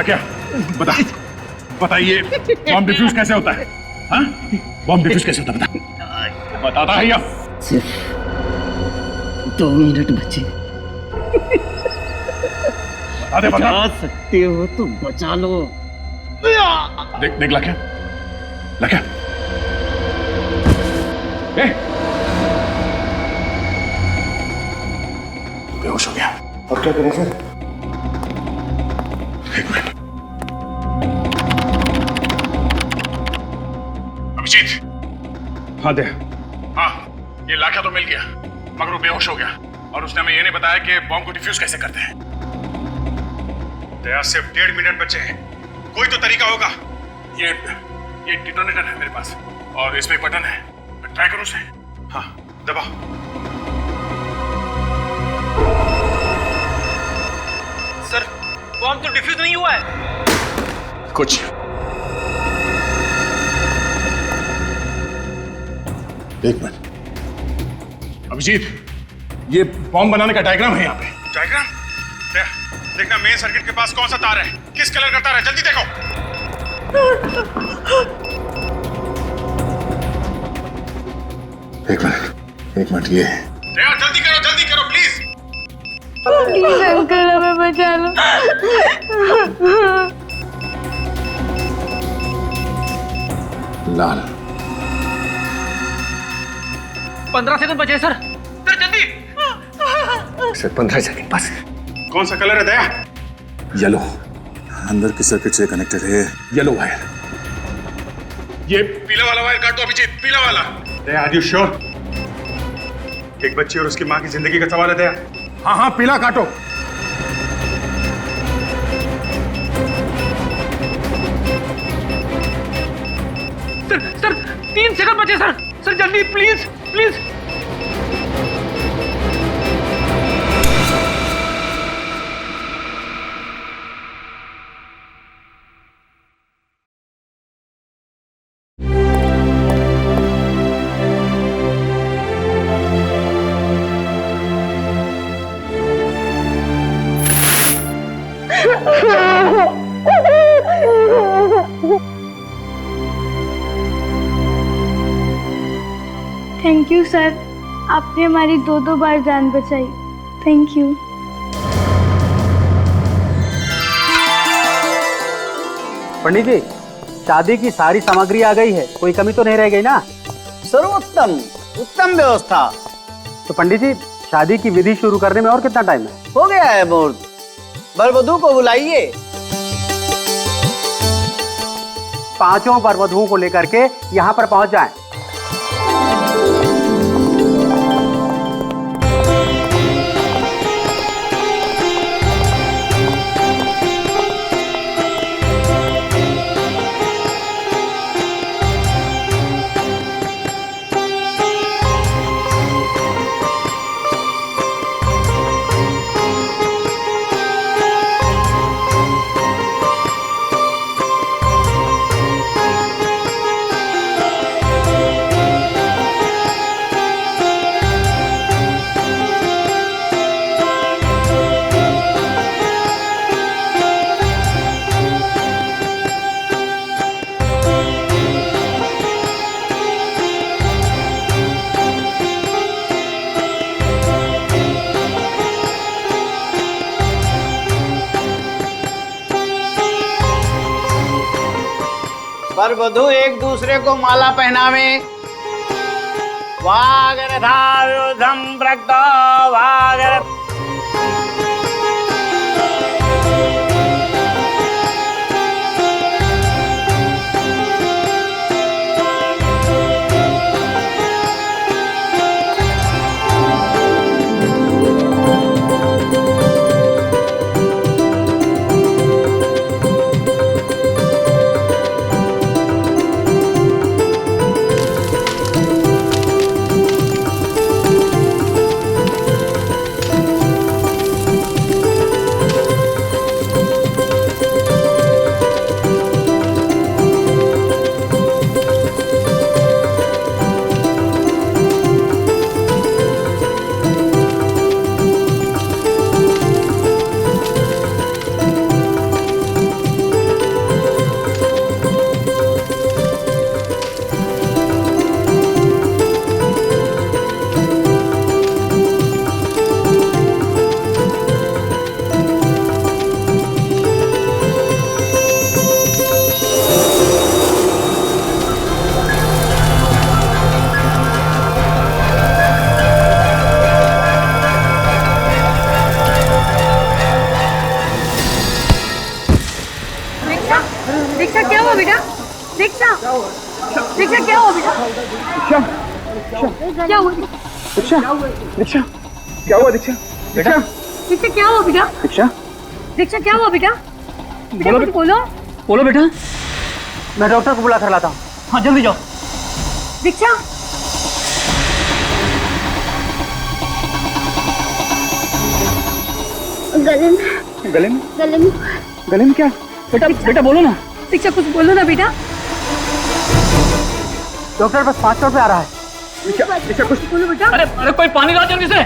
क्या बताइए, बॉम्ब डिफ्यूज कैसे होता है? हाँ? बॉम्ब डिफ्यूज कैसे होता है? बताता है या? सिर्फ 2 मिनट बचे। बचा सकते हो तो बचा लो। देख लाख्या, लाख्या, बेहोश हो गया। अब क्या करें सर? एक मिनट। अभिजीत। हाँ दे। हाँ, ये लाख्या तो मिल गया, मगर वो बेहोश हो गया और उसने हमें ये नहीं बताया कि बॉम्ब को डिफ्यूज कैसे करते हैं। दया, सिर्फ 1.5 मिनट बचे हैं, कोई तो तरीका होगा। ये डिटोनेटर है मेरे पास और इसमें एक बटन है, ट्राई करो उसे। हाँ, दबाओ। सर, बॉम्ब तो डिफ्यूज नहीं हुआ है। कुछ एक मिनट। अभिजीत, ये बॉम्ब बनाने का डायग्राम है यहाँ पे। डायग्राम? देखना मेन सर्किट के पास कौन सा तार है, किस कलर का तार है, जल्दी देखो। एक मिनट ये है। जल्दी करो प्लीज। प्लीज अंकल, हमें बचा लो। लाल। 15 सेकंड बचे सर। सर जल्दी। सर 15 सेकंड बस। कौन सा कलर है दया? येलो। अंदर की सर्किट से कनेक्टेड है येलो वायर। ये पीला वाला वायर काट दो अभिजीत, पीला वाला। दया, आर यू श्योर? एक बच्ची और उसकी मां की जिंदगी का सवाल है दया। हाँ, पीला काटो। सर 3 सेकंड बचे सर। सर जल्दी प्लीज। थैंक यू सर, आपने हमारी 2 बार जान बचाई। Thank you. पंडित जी, शादी की सारी सामग्री आ गई है, कोई कमी तो नहीं रह गई ना? सर्वोत्तम, उत्तम व्यवस्था। तो पंडित जी, शादी की विधि शुरू करने में और कितना टाइम है? हो गया है मुहूर्त, वर वधू को बुलाइए। 5 वर वधुओं को लेकर के यहाँ पर पहुंच जाएं। वर वधू एक दूसरे को माला पहनावे। वागरथायुधं प्रक्तो वागर। बेटा? दीक्षा, दीक्षा क्या हुआ बेटा? क्या हुआ? दीक्षा, दीक्षा, क्या हुआ दीक्षा? दीक्षा, दीक्षा क्या हुआ बेटा? दीक्षा, दीक्षा क्या हुआ बेटा? बेटा बोलो कुछ बोलो। बोलो बेटा, मैं डॉक्टर को बुला कर लाता हूँ। हाँ जल्दी जाओ। दीक्षा, गले में गले में गले में गले में क्या? बेटा बेटा बोलो ना। दीक्षा कुछ बोलो ना बेटा। डॉक्टर बस 5 मिनट पे आ रहा है। दीक्षा कुछ बोलो बेटा। अरे अरे कोई पानी ला जल्दी से।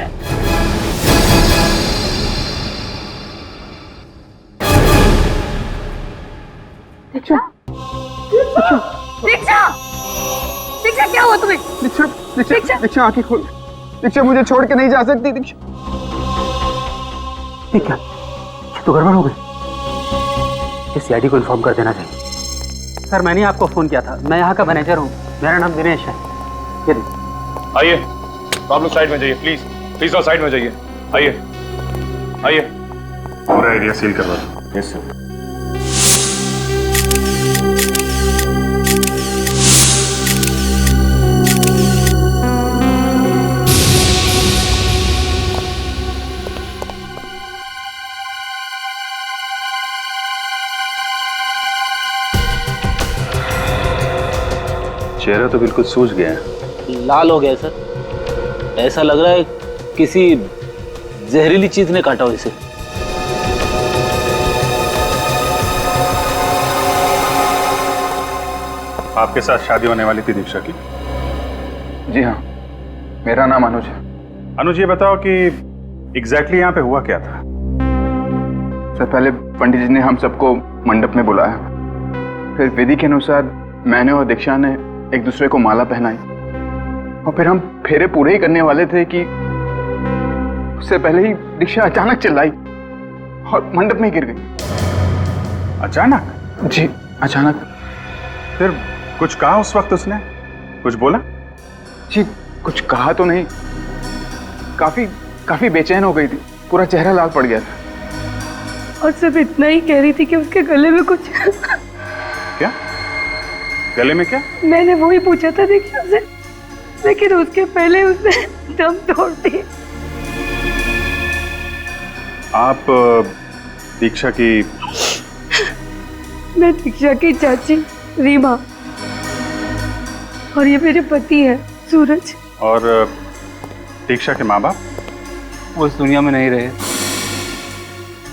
दीक्षा, दीक्षा, दीक्षा क्या हुआ तुम्हें? दीक्षा, दीक्षा, दीक्षा आंखें खोल। दीक्षा मुझे छोड़ के नहीं जा सकती दीक्षा। ठीक है, ये तो गड़बड़ हो गई। इस सीआईडी को इन्फॉर्म कर देना चाहिए। सर मैंने आपको फोन किया था, मैं यहाँ का मैनेजर हूँ, मेरा नाम दिनेश है। ये देखिए। आइए, तो आप लोग साइड में जाइए प्लीज, प्लीज और साइड में जाइए। आइए आइए, पूरा एरिया सील करवा दो। Yes sir. चेहरा तो बिल्कुल सूज गया है। लाल हो गया सर, ऐसा लग रहा है किसी जहरीली चीज ने काटा हो इसे। आपके साथ शादी होने वाली थी दीक्षा की? जी हाँ, मेरा नाम अनुज है। अनुज ये बताओ कि एग्जैक्टली यहाँ पे हुआ क्या था? सर पहले पंडित जी ने हम सबको मंडप में बुलाया, फिर विधि के अनुसार मैंने और दीक्षा ने एक दूसरे को माला पहनाई, और फिर हम फेरे पूरे ही करने वाले थे कि उससे पहले ही दीक्षा अचानक चिल्लाई और मंडप में ही गिर गई। अचानक? जी अचानक। फिर कुछ कहा उस वक्त उसने? कुछ बोला? जी कुछ कहा तो नहीं, काफी बेचैन हो गई थी, पूरा चेहरा लाल पड़ गया था। और सिर्फ इतना ही कह रही थी कि उसके गले में कुछ क्या? गले में क्या? मैंने वही पूछा था दीक्षा से, लेकिन उसके पहले उसने दम तोड़ दी। आप दीक्षा की? मैं दीक्षा की चाची रीमा, और ये मेरे पति है सूरज। और दीक्षा के माँ बाप? वो इस दुनिया में नहीं रहे,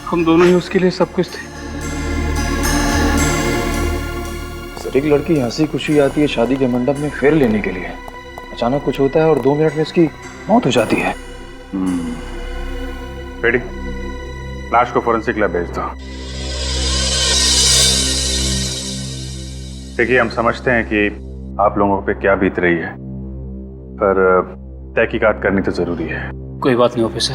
हम दोनों ही उसके लिए सब कुछ थे। सर एक लड़की हंसी खुशी आती है शादी के मंडप में फेर लेने के लिए, अचानक कुछ होता है और 2 मिनट में इसकी मौत हो जाती है। रेडी, लाश को फोरेंसिक लैब भेज दो। देखिए हम समझते हैं कि आप लोगों पे क्या बीत रही है, पर तहकीकात करनी तो जरूरी है। कोई बात नहीं ऑफिसर।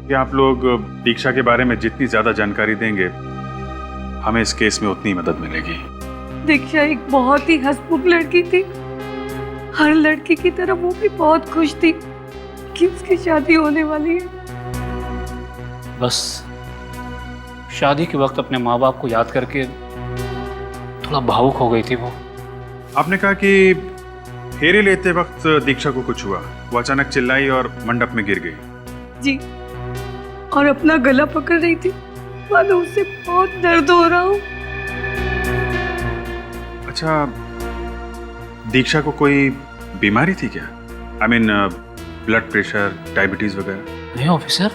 कि आप लोग दीक्षा के बारे में जितनी ज्यादा जानकारी देंगे, हमें इस केस में उतनी मदद मिलेगी। दीक्षा एक बहुत ही हंसमुख लड़की थी, हर लड़की की तरह वो भी बहुत खुश थी कि उसकी शादी होने वाली है। बस शादी के वक्त अपने माँ बाप को याद करके थोड़ा भावुक हो गई थी वो। आपने कहा कि फेरे लेते वक्त दीक्षा को कुछ हुआ, वो अचानक चिल्लाई और मंडप में गिर गई। जी, और अपना गला पकड़ रही थी, मानो उससे बहुत दर्द हो रहा हो। अच्छा, दीक्षा को कोई बीमारी थी क्या? I mean blood pressure, diabetes वगैरह? नहीं ऑफिसर,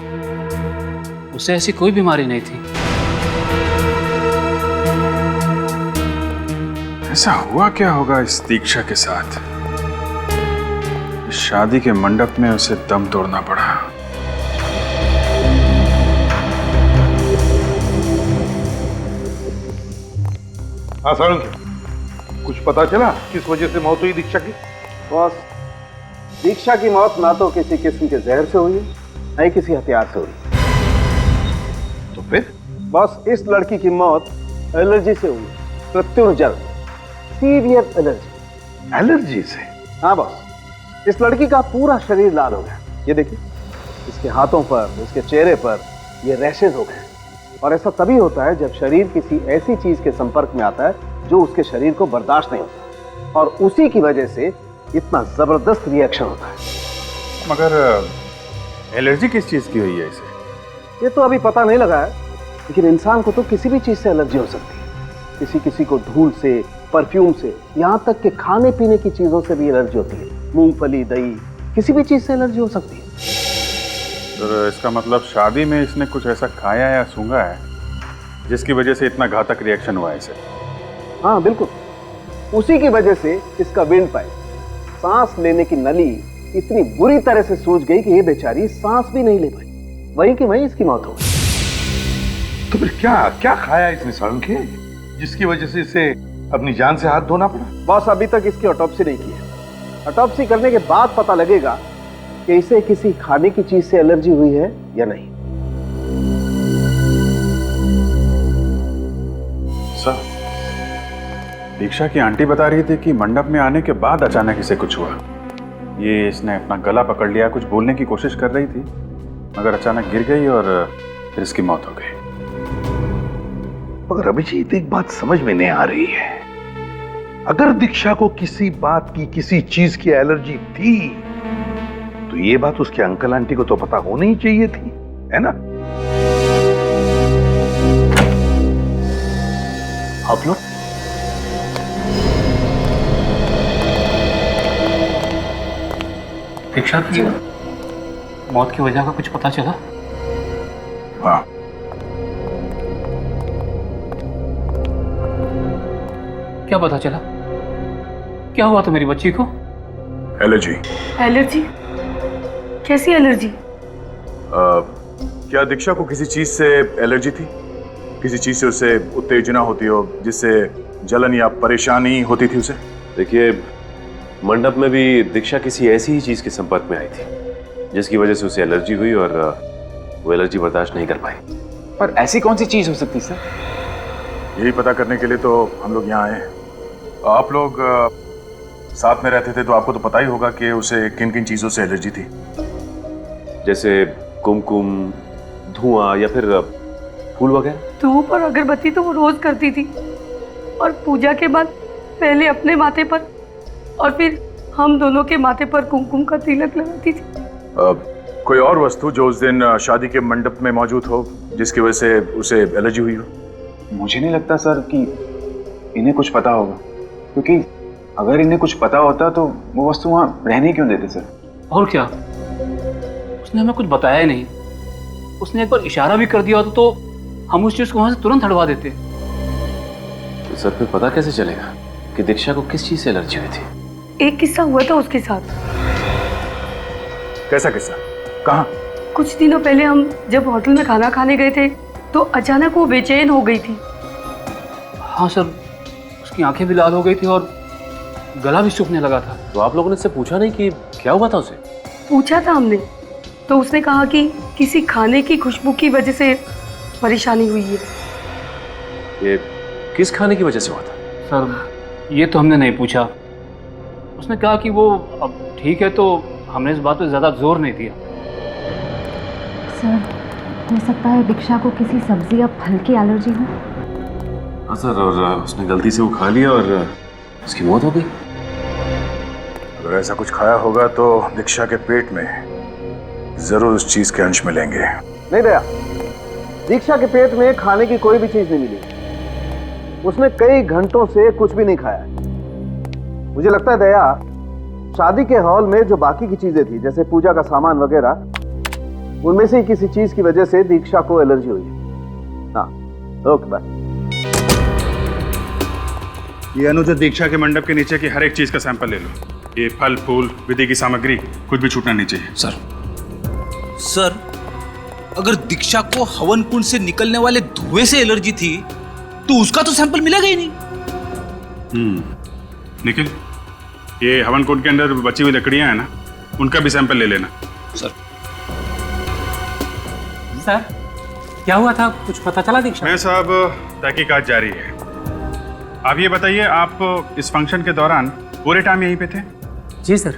उसे ऐसी कोई बीमारी नहीं थी। ऐसा हुआ क्या होगा इस दीक्षा के साथ? शादी के मंडप में उसे दम तोड़ना पड़ा। हाँ सर, कुछ पता चला किस वजह से मौत हुई दीक्षा की? बॉस, दीक्षा की मौत ना तो किसी किस्म के जहर से हुई, न ही किसी हथियार से हुई। तो फिर? बॉस, इस लड़की की मौत एलर्जी से हुई, प्रत्युर्जल, सीवियर एलर्जी। एलर्जी से? हाँ बॉस, इस लड़की का पूरा शरीर लाल हो गया। ये देखिए, इसके हाथों पर, इसके चेहरे पर ये रैशेज हो गए। और ऐसा तभी होता है जब शरीर किसी ऐसी चीज के संपर्क में आता है जो उसके शरीर को बर्दाश्त नहीं होता और उसी की वजह से इतना जबरदस्त रिएक्शन होता है। मगर एलर्जी किस चीज की हुई है इसे? ये तो अभी पता नहीं लगा है, लेकिन इंसान को तो किसी भी चीज से एलर्जी हो सकती है। किसी किसी को धूल से, परफ्यूम से, यहाँ तक कि खाने पीने की चीजों से भी एलर्जी होती है। मूंगफली, दही, किसी भी चीज से एलर्जी हो सकती है। तो इसका मतलब शादी में इसने कुछ ऐसा खाया या सूंघा है जिसकी वजह से इतना घातक रिएक्शन हुआ है इसे? हाँ बिल्कुल, उसी की वजह से इसका विंड पाइप, सांस लेने की नली इतनी बुरी तरह से सूज गई कि ये बेचारी सांस भी नहीं ले पाई। वहीं की वहीं इसकी मौत हो गई। तो फिर क्या क्या खाया इसने सारुण के, जिसकी वजह से इसे अपनी जान से हाथ धोना पड़ा? बॉस, अभी तक इसकी ऑटोप्सी नहीं की है। ऑटोप्सी करने के बाद पता लगेगा कि इसे किसी खाने की चीज से एलर्जी हुई है या नहीं। सर, दीक्षा की आंटी बता रही थी कि मंडप में आने के बाद अचानक इसे कुछ हुआ। ये इसने अपना गला पकड़ लिया, कुछ बोलने की कोशिश कर रही थी, मगर अचानक गिर गई और फिर इसकी मौत हो गई। मगर अभिजीत, एक बात समझ में नहीं आ रही है। अगर दीक्षा को किसी बात की, किसी चीज की एलर्जी थी तो ये बात उसके अंकल आंटी को तो पता होनी ही चाहिए थी, है ना? आप लोग दीक्षा की मौत की वजह का कुछ पता चला? हाँ, क्या पता चला? क्या हुआ था मेरी बच्ची को? एलर्जी। एलर्जी? कैसी एलर्जी? क्या दीक्षा को किसी चीज से एलर्जी थी? किसी चीज से उसे उत्तेजना होती हो जिससे जलन या परेशानी होती थी उसे? देखिए, मंडप में भी दीक्षा किसी ऐसी ही चीज के संपर्क में आई थी जिसकी वजह से उसे एलर्जी हुई और वो एलर्जी बर्दाश्त नहीं कर पाई। पर ऐसी कौन सी चीज हो सकती है सर? यही पता करने के लिए तो हम लोग यहाँ आए हैं। आप लोग साथ में रहते थे तो आपको तो पता ही होगा कि उसे किन किन चीजों से एलर्जी थी। जैसे कुमकुम, धुआं या फिर फूल वगैरह। धूप और अगरबत्ती तो वो रोज करती थी, और पूजा के बाद पहले अपने माथे पर और फिर हम दोनों के माथे पर कुमकुम का तिलक लगाती थी। कोई और वस्तु जो उस दिन शादी के मंडप में मौजूद हो जिसकी वजह से उसे एलर्जी हुई हो? मुझे नहीं लगता सर कि इन्हें कुछ पता होगा, क्योंकि अगर इन्हें कुछ पता होता तो वो वस्तु वहाँ रहने क्यों देते सर? और क्या, उसने हमें कुछ बताया ही नहीं। उसने एक बार इशारा भी कर दिया होता तो हम उस चीज को वहां से तुरंत हटवा देते। तो सर फिर पता कैसे चलेगा कि दीक्षा को किस चीज से एलर्जी हुई थी? एक किस्सा हुआ था उसके साथ। कैसा किस्सा? कहाँ? कुछ दिनों पहले हम जब होटल में खाना खाने गए थे तो अचानक वो बेचैन हो गई थी। हाँ सर, उसकी आंखें भी लाल हो गई थी और गला भी सूखने लगा था। तो आप लोगों ने उससे पूछा नहीं कि क्या हुआ था उसे? पूछा था हमने, तो उसने कहा कि किसी खाने की खुशबू की वजह से परेशानी हुई है। ये किस खाने की वजह से हुआ था? सर ये तो हमने नहीं पूछा। उसने कहा कि वो अब ठीक है, तो हमने इस बात पे ज्यादा जोर नहीं दिया। सर, हो सकता है दीक्षा को किसी सब्जी या फल की एलर्जी हो। हाँ सर, और उसने गलती से वो खा लिया और उसकी मौत हो गई। अगर ऐसा कुछ खाया होगा तो दीक्षा के पेट में जरूर उस चीज के अंश मिलेंगे। नहीं दया, दीक्षा के पेट में खाने की कोई भी चीज नहीं मिली। उसने कई घंटों से कुछ भी नहीं खाया। मुझे लगता है दया, शादी के हॉल में जो बाकी की चीजें थी जैसे पूजा का सामान वगैरह, उनमें से ही किसी चीज की वजह से दीक्षा को एलर्जी हुई है। हाँ, ओके बाय। ये अनुज, दीक्षा के मंडप के नीचे की हर एक चीज का सैंपल ले लो। ये फल, फूल, विधि की सामग्री, कुछ भी छूटना नहीं चाहिए। सर, अगर दीक्षा को हवन कुंड से निकलने वाले धुएं से एलर्जी थी तो उसका तो सैंपल मिलेगा ही नहीं। निखिल, ये हवन कुंड के अंदर बची हुई लकड़ियां हैं ना, उनका भी सैंपल ले लेना। सर क्या हुआ था, कुछ पता चला दीक्षा? मैं साहब, तहकीकात जारी है। आप ये बताइए, आप इस फंक्शन के दौरान पूरे टाइम यहीं पे थे? जी सर।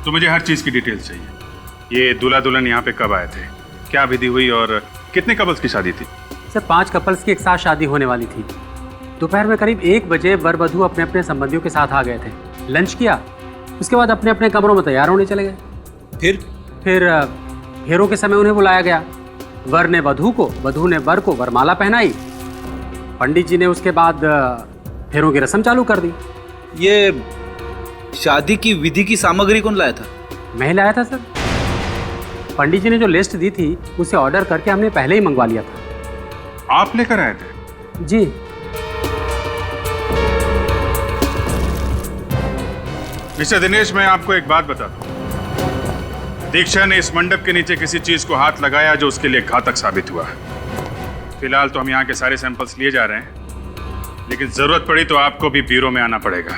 तो मुझे हर चीज की डिटेल्स चाहिए। ये दूल्हा दुल्हन यहाँ पे कब आए थे, क्या विधि हुई और कितने कपल्स की शादी थी? सर 5 कपल्स की एक साथ शादी होने वाली थी। दोपहर में करीब 1 बजे वर वधू अपने अपने संबंधियों के साथ आ गए थे। लंच किया, उसके बाद अपने अपने कमरों में तैयार होने चले गए। फिर फेरों के समय उन्हें बुलाया गया। वर ने वधू को, वधू ने वर को वरमाला पहनाई। पंडित जी ने उसके बाद फेरों की रस्म चालू कर दी। ये शादी की विधि की सामग्री कौन लाया था? मैं लाया था सर। पंडित जी ने जो लिस्ट दी थी उसे ऑर्डर करके हमने पहले ही मंगवा लिया था। आप लेकर आए थे? जी। मिस्टर दिनेश, मैं आपको एक बात बता दूं। दीक्षा ने इस मंडप के नीचे किसी चीज को हाथ लगाया जो उसके लिए घातक साबित हुआ। फिलहाल तो हम यहाँ के सारे सैंपल्स लिए जा रहे हैं, लेकिन जरूरत पड़ी तो आपको भी ब्यूरो में आना पड़ेगा।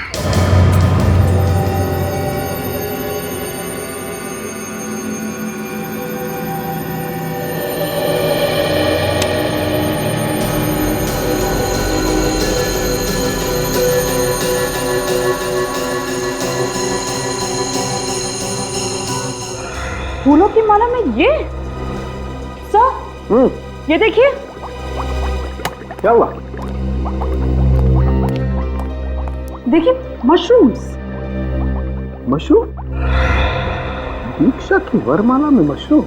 फूलों की माला में ये सर, ये देखिए। क्या हुआ? देखिए, मशरूम्स। मशरूम? दीक्षा की वरमाला में मशरूम?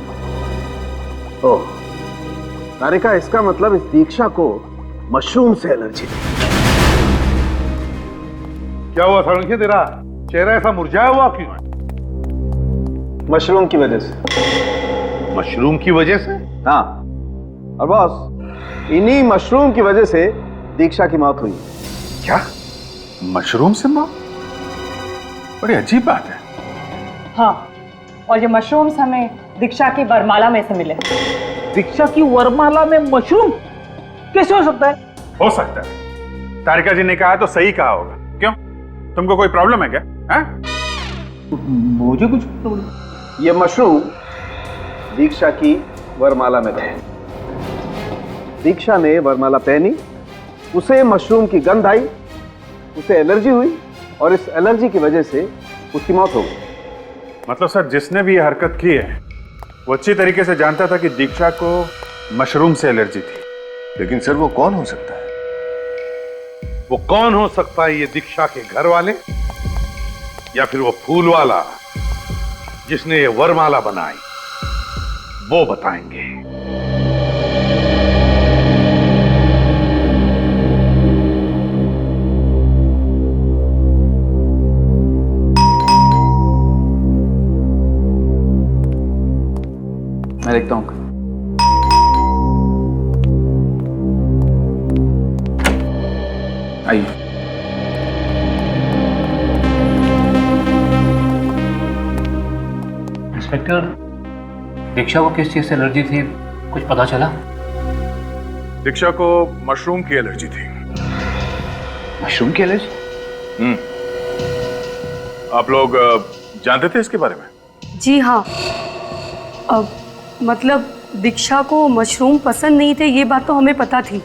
ओह, तारिका, इसका मतलब इस दीक्षा को मशरूम से एलर्जी थी। क्या हुआ सारंगी, तेरा चेहरा ऐसा मुरझाया हुआ क्यों है? मशरूम की वजह से। मशरूम की वजह से? हाँ, और बॉस, इन्हीं मशरूम की वजह से दीक्षा की मौत हुई। क्या? मशरूम से मौत? बड़ी अजीब बात है। हाँ, और ये मशरूम्स हमें दीक्षा की वरमाला में से मिले। दीक्षा की वरमाला में मशरूम कैसे हो सकता है? हो सकता है। तारिका जी ने कहा तो सही कहा होगा। क्यों, तुमको कोई प्रॉब्लम है क्या? मुझे कुछ प्रॉब्लम? ये मशरूम दीक्षा की वरमाला में थे। दीक्षा ने वरमाला पहनी, उसे मशरूम की गंध आई, उसे एलर्जी हुई और इस एलर्जी की वजह से उसकी मौत हो गई। मतलब सर, जिसने भी ये हरकत की है वो अच्छी तरीके से जानता था कि दीक्षा को मशरूम से एलर्जी थी। लेकिन सर, वो कौन हो सकता है? वो कौन हो सकता है? ये दीक्षा के घर वाले या फिर वो फूल वाला जिसने ये वरमाला बनाई, वो बताएंगे। मैं देखता हूँ। आइए। इंस्पेक्टर, दीक्षा को किस चीज से एलर्जी थी, कुछ पता चला? दीक्षा को मशरूम की एलर्जी थी। मशरूम की एलर्जी? आप लोग जानते थे इसके बारे में? जी हाँ। अब मतलब दीक्षा को मशरूम पसंद नहीं थे, ये बात तो हमें पता थी,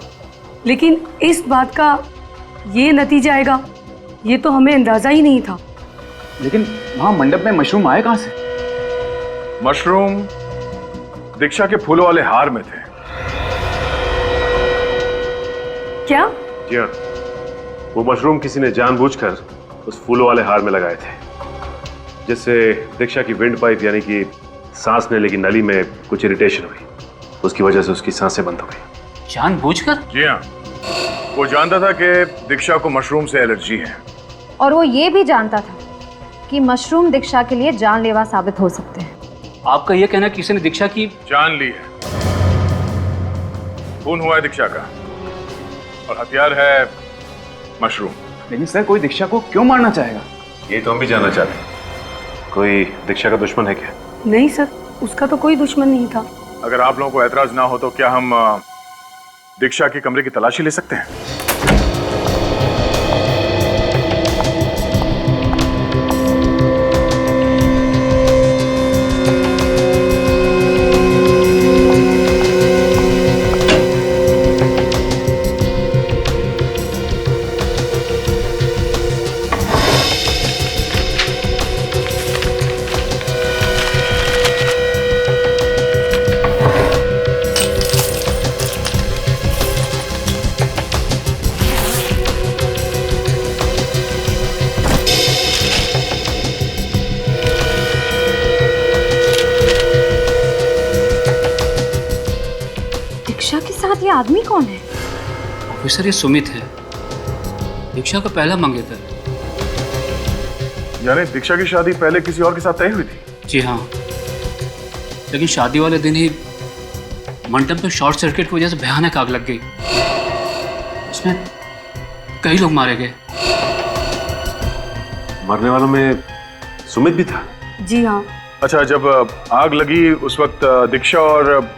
लेकिन इस बात का ये नतीजा आएगा ये तो हमें अंदाजा ही नहीं था। लेकिन वहां मंडप में मशरूम आए कहां से? मशरूम दीक्षा के फूलों वाले हार में थे। क्या? जी हाँ, वो मशरूम किसी ने जानबूझकर उस फूलों वाले हार में लगाए थे, जिससे दीक्षा की विंड पाइप यानी कि सांस लेने की नली में कुछ इरिटेशन हुई। उसकी वजह से उसकी सांसें बंद हो गई। जानबूझकर? जी हाँ, वो जानता था कि दीक्षा को मशरूम से एलर्जी है, और वो ये भी जानता था कि मशरूम दीक्षा के लिए जानलेवा साबित हो सकते हैं। आपका ये कहना किसी ने दीक्षा की जान ली है। खून हुआ है दीक्षा का और हथियार है मशरूम। लेकिन सर, कोई दीक्षा को क्यों मारना चाहेगा? ये तो हम भी जानना चाहते हैं। कोई दीक्षा का दुश्मन है क्या? नहीं सर, उसका तो कोई दुश्मन नहीं था। अगर आप लोगों को ऐतराज ना हो तो क्या हम दीक्षा के कमरे की तलाशी ले सकते हैं? आदमी कौन है? ऑफिसर, ये सुमित है, दीक्षा का पहला मंगेतर। यानी दीक्षा की शादी पहले किसी और के साथ तय हुई थी? जी हाँ, लेकिन शादी वाले दिन ही मंडप में शॉर्ट सर्किट की वजह से भयानक आग लग गई। उसमें कई लोग मारे गए। मरने वालों में सुमित भी था? जी हाँ। अच्छा, जब आग लगी उस वक्त दीक्षा और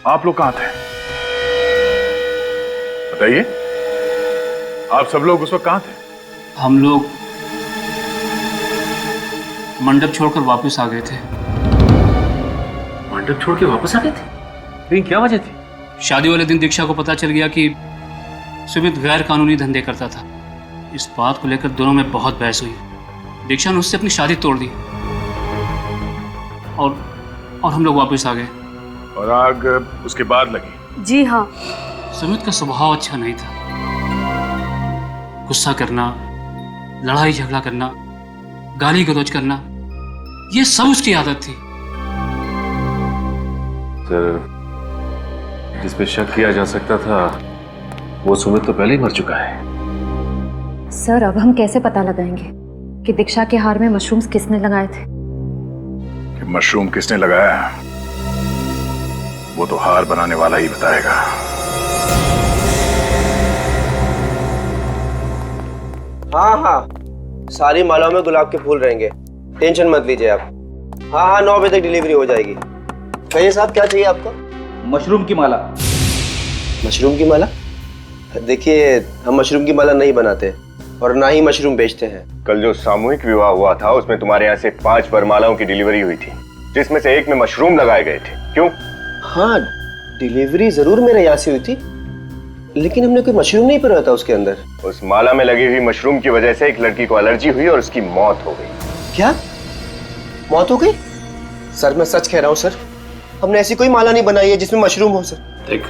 आप लोग कहाँ थे? बताइए, आप सब लोग उस वक्त कहाँ थे? हम लोग मंडप छोड़कर वापस आ गए थे। मंडप छोड़ के वापस आ गए थे? लेकिन क्या वजह थी? शादी वाले दिन दीक्षा को पता चल गया कि सुमित गैर कानूनी धंधे करता था। इस बात को लेकर दोनों में बहुत बहस हुई। दीक्षा ने उससे अपनी शादी तोड़ दी और हम लोग वापस आ गए। और आग उसके बाद लगी? जी हाँ। सुमित का स्वभाव अच्छा नहीं था। गुस्सा करना, लड़ाई झगड़ा करना, गाली गलौज करना, ये सब उसकी आदत थी। सर, जिस पे शक किया जा सकता था वो सुमित तो पहले ही मर चुका है। सर, अब हम कैसे पता लगाएंगे कि दीक्षा के हार में मशरूम्स किसने लगाए थे? कि मशरूम किसने लगाया है वो तो हार बनाने वाला ही बताएगा। हाँ, सारी मालाओं में गुलाब के फूल रहेंगे, टेंशन मत लीजिए आप। हाँ, 9 बजे तक डिलीवरी हो जाएगी। कहिए साहब, क्या चाहिए आपको? मशरूम की माला। मशरूम की माला? देखिए, हम मशरूम की माला नहीं बनाते और ना ही मशरूम बेचते हैं। कल जो सामूहिक विवाह हुआ था उसमें तुम्हारे यहाँ से 5 वरमालाओं की डिलीवरी हुई थी, जिसमें से एक में मशरूम लगाए गए थे। क्यों? हाँ, डिलीवरी जरूर मेरे यहाँ से हुई थी, लेकिन हमने कोई मशरूम नहीं पिरोया था उसके अंदर। उस माला में लगी हुई मशरूम की वजह से एक लड़की को एलर्जी हुई और उसकी मौत हो गई। क्या? मौत हो गई? सर, मैं सच कह रहा हूँ सर, हमने ऐसी कोई माला नहीं बनाई है जिसमें मशरूम हो। सर देख,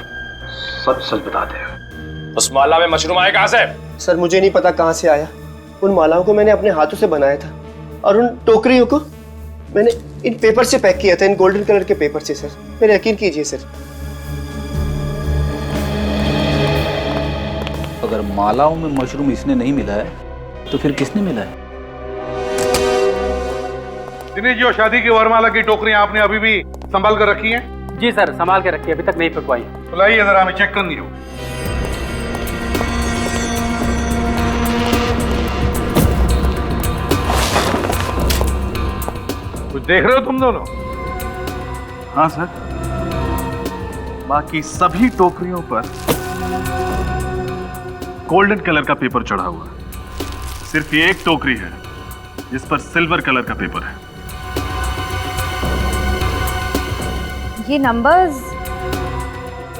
सच सच बता दे, उस माला में मशरूम आया कहाँ से? सर, मुझे नहीं पता कहाँ से आया। उन मालाओं को मैंने अपने हाथों से बनाया था और उन टोकरियों को मैंने इन पेपर से पैक किया था, इन गोल्डन कलर के पेपर से। सर, मेरा यकीन कीजिए सर। अगर मालाओं में मशरूम इसने नहीं मिला है तो फिर किसने मिला है? दिनेश जी, शादी की वरमाला की टोकरियां आपने अभी भी संभाल कर रखी हैं? जी सर, संभाल के रखिए, अभी तक नहीं पकवाई। बुलाइए जरा, हमें चेक करनी हो। कुछ देख रहे हो तुम दोनों? हाँ सर, बाकी सभी टोकरियों पर गोल्डन कलर का पेपर चढ़ा हुआ है। सिर्फ ये एक टोकरी है जिस पर सिल्वर कलर का पेपर है। ये नंबर्स,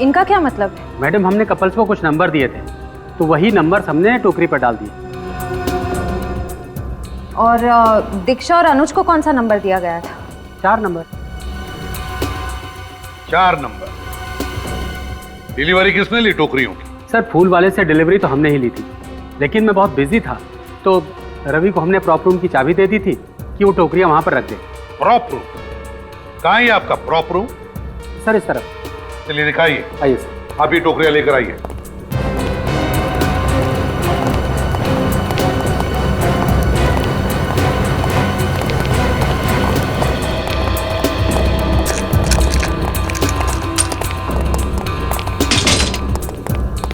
इनका क्या मतलब है? मैडम, हमने कपल्स को कुछ नंबर दिए थे, तो वही नंबर्स हमने टोकरी पर डाल दिए। और दीक्षा और अनुज को कौन सा नंबर दिया गया था? 4 नंबर। 4 नंबर। डिलीवरी किसने ली टोकरियों की? सर, फूल वाले से डिलीवरी तो हमने ही ली थी, लेकिन मैं बहुत बिजी था, तो रवि को हमने प्रॉप रूम की चाबी दे दी थी कि वो टोकरियां वहां पर रख दे। Prop room? कहाँ है आपका प्रॉप रूम? सर, इस तरफ। चलिए दिखाइए। आइए सर। आप ये टोकरियां लेकर आइए।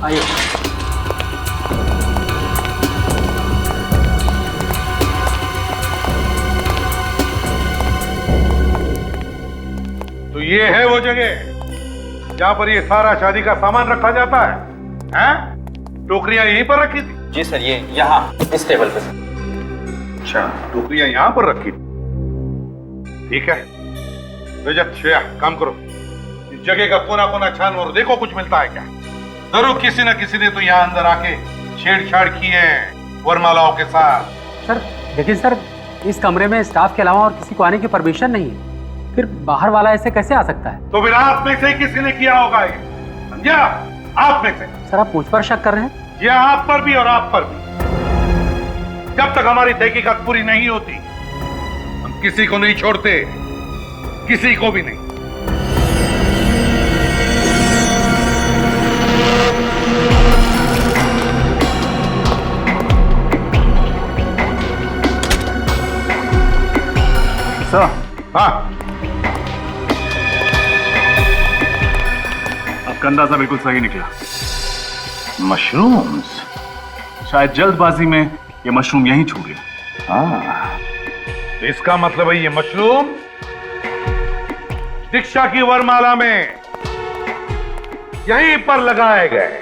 आइए। तो ये है वो जगह जहां पर ये सारा शादी का सामान रखा जाता है? हैं? टोकरियां यहीं पर रखी थी? जी सर, ये यहाँ इस टेबल पे। अच्छा, टोकरियां यहां पर रखी थी। ठीक है रजत, श्रेया, काम करो। इस जगह का कोना कोना छानो और देखो कुछ मिलता है क्या। जरूर किसी न किसी ने तो यहाँ अंदर आके छेड़छाड़ की है वरमालाओं के साथ। सर, लेकिन सर, इस कमरे में स्टाफ के अलावा और किसी को आने की परमिशन नहीं है, फिर बाहर वाला ऐसे कैसे आ सकता है? तो फिर आप में से किसी ने किया होगा ये, समझा? आप में से। सर, आप मुझ पर शक कर रहे हैं? जी, आप पर भी और आप पर भी। जब तक हमारी तहकीकात पूरी नहीं होती हम किसी को नहीं छोड़ते, किसी को भी नहीं। हाँ, आपका अंदाजा बिल्कुल सही निकला। मशरूम्स। शायद जल्दबाजी में ये मशरूम यहीं छूट गया। हाँ, तो इसका मतलब है ये मशरूम दीक्षा की वरमाला में यहीं पर लगाए गए।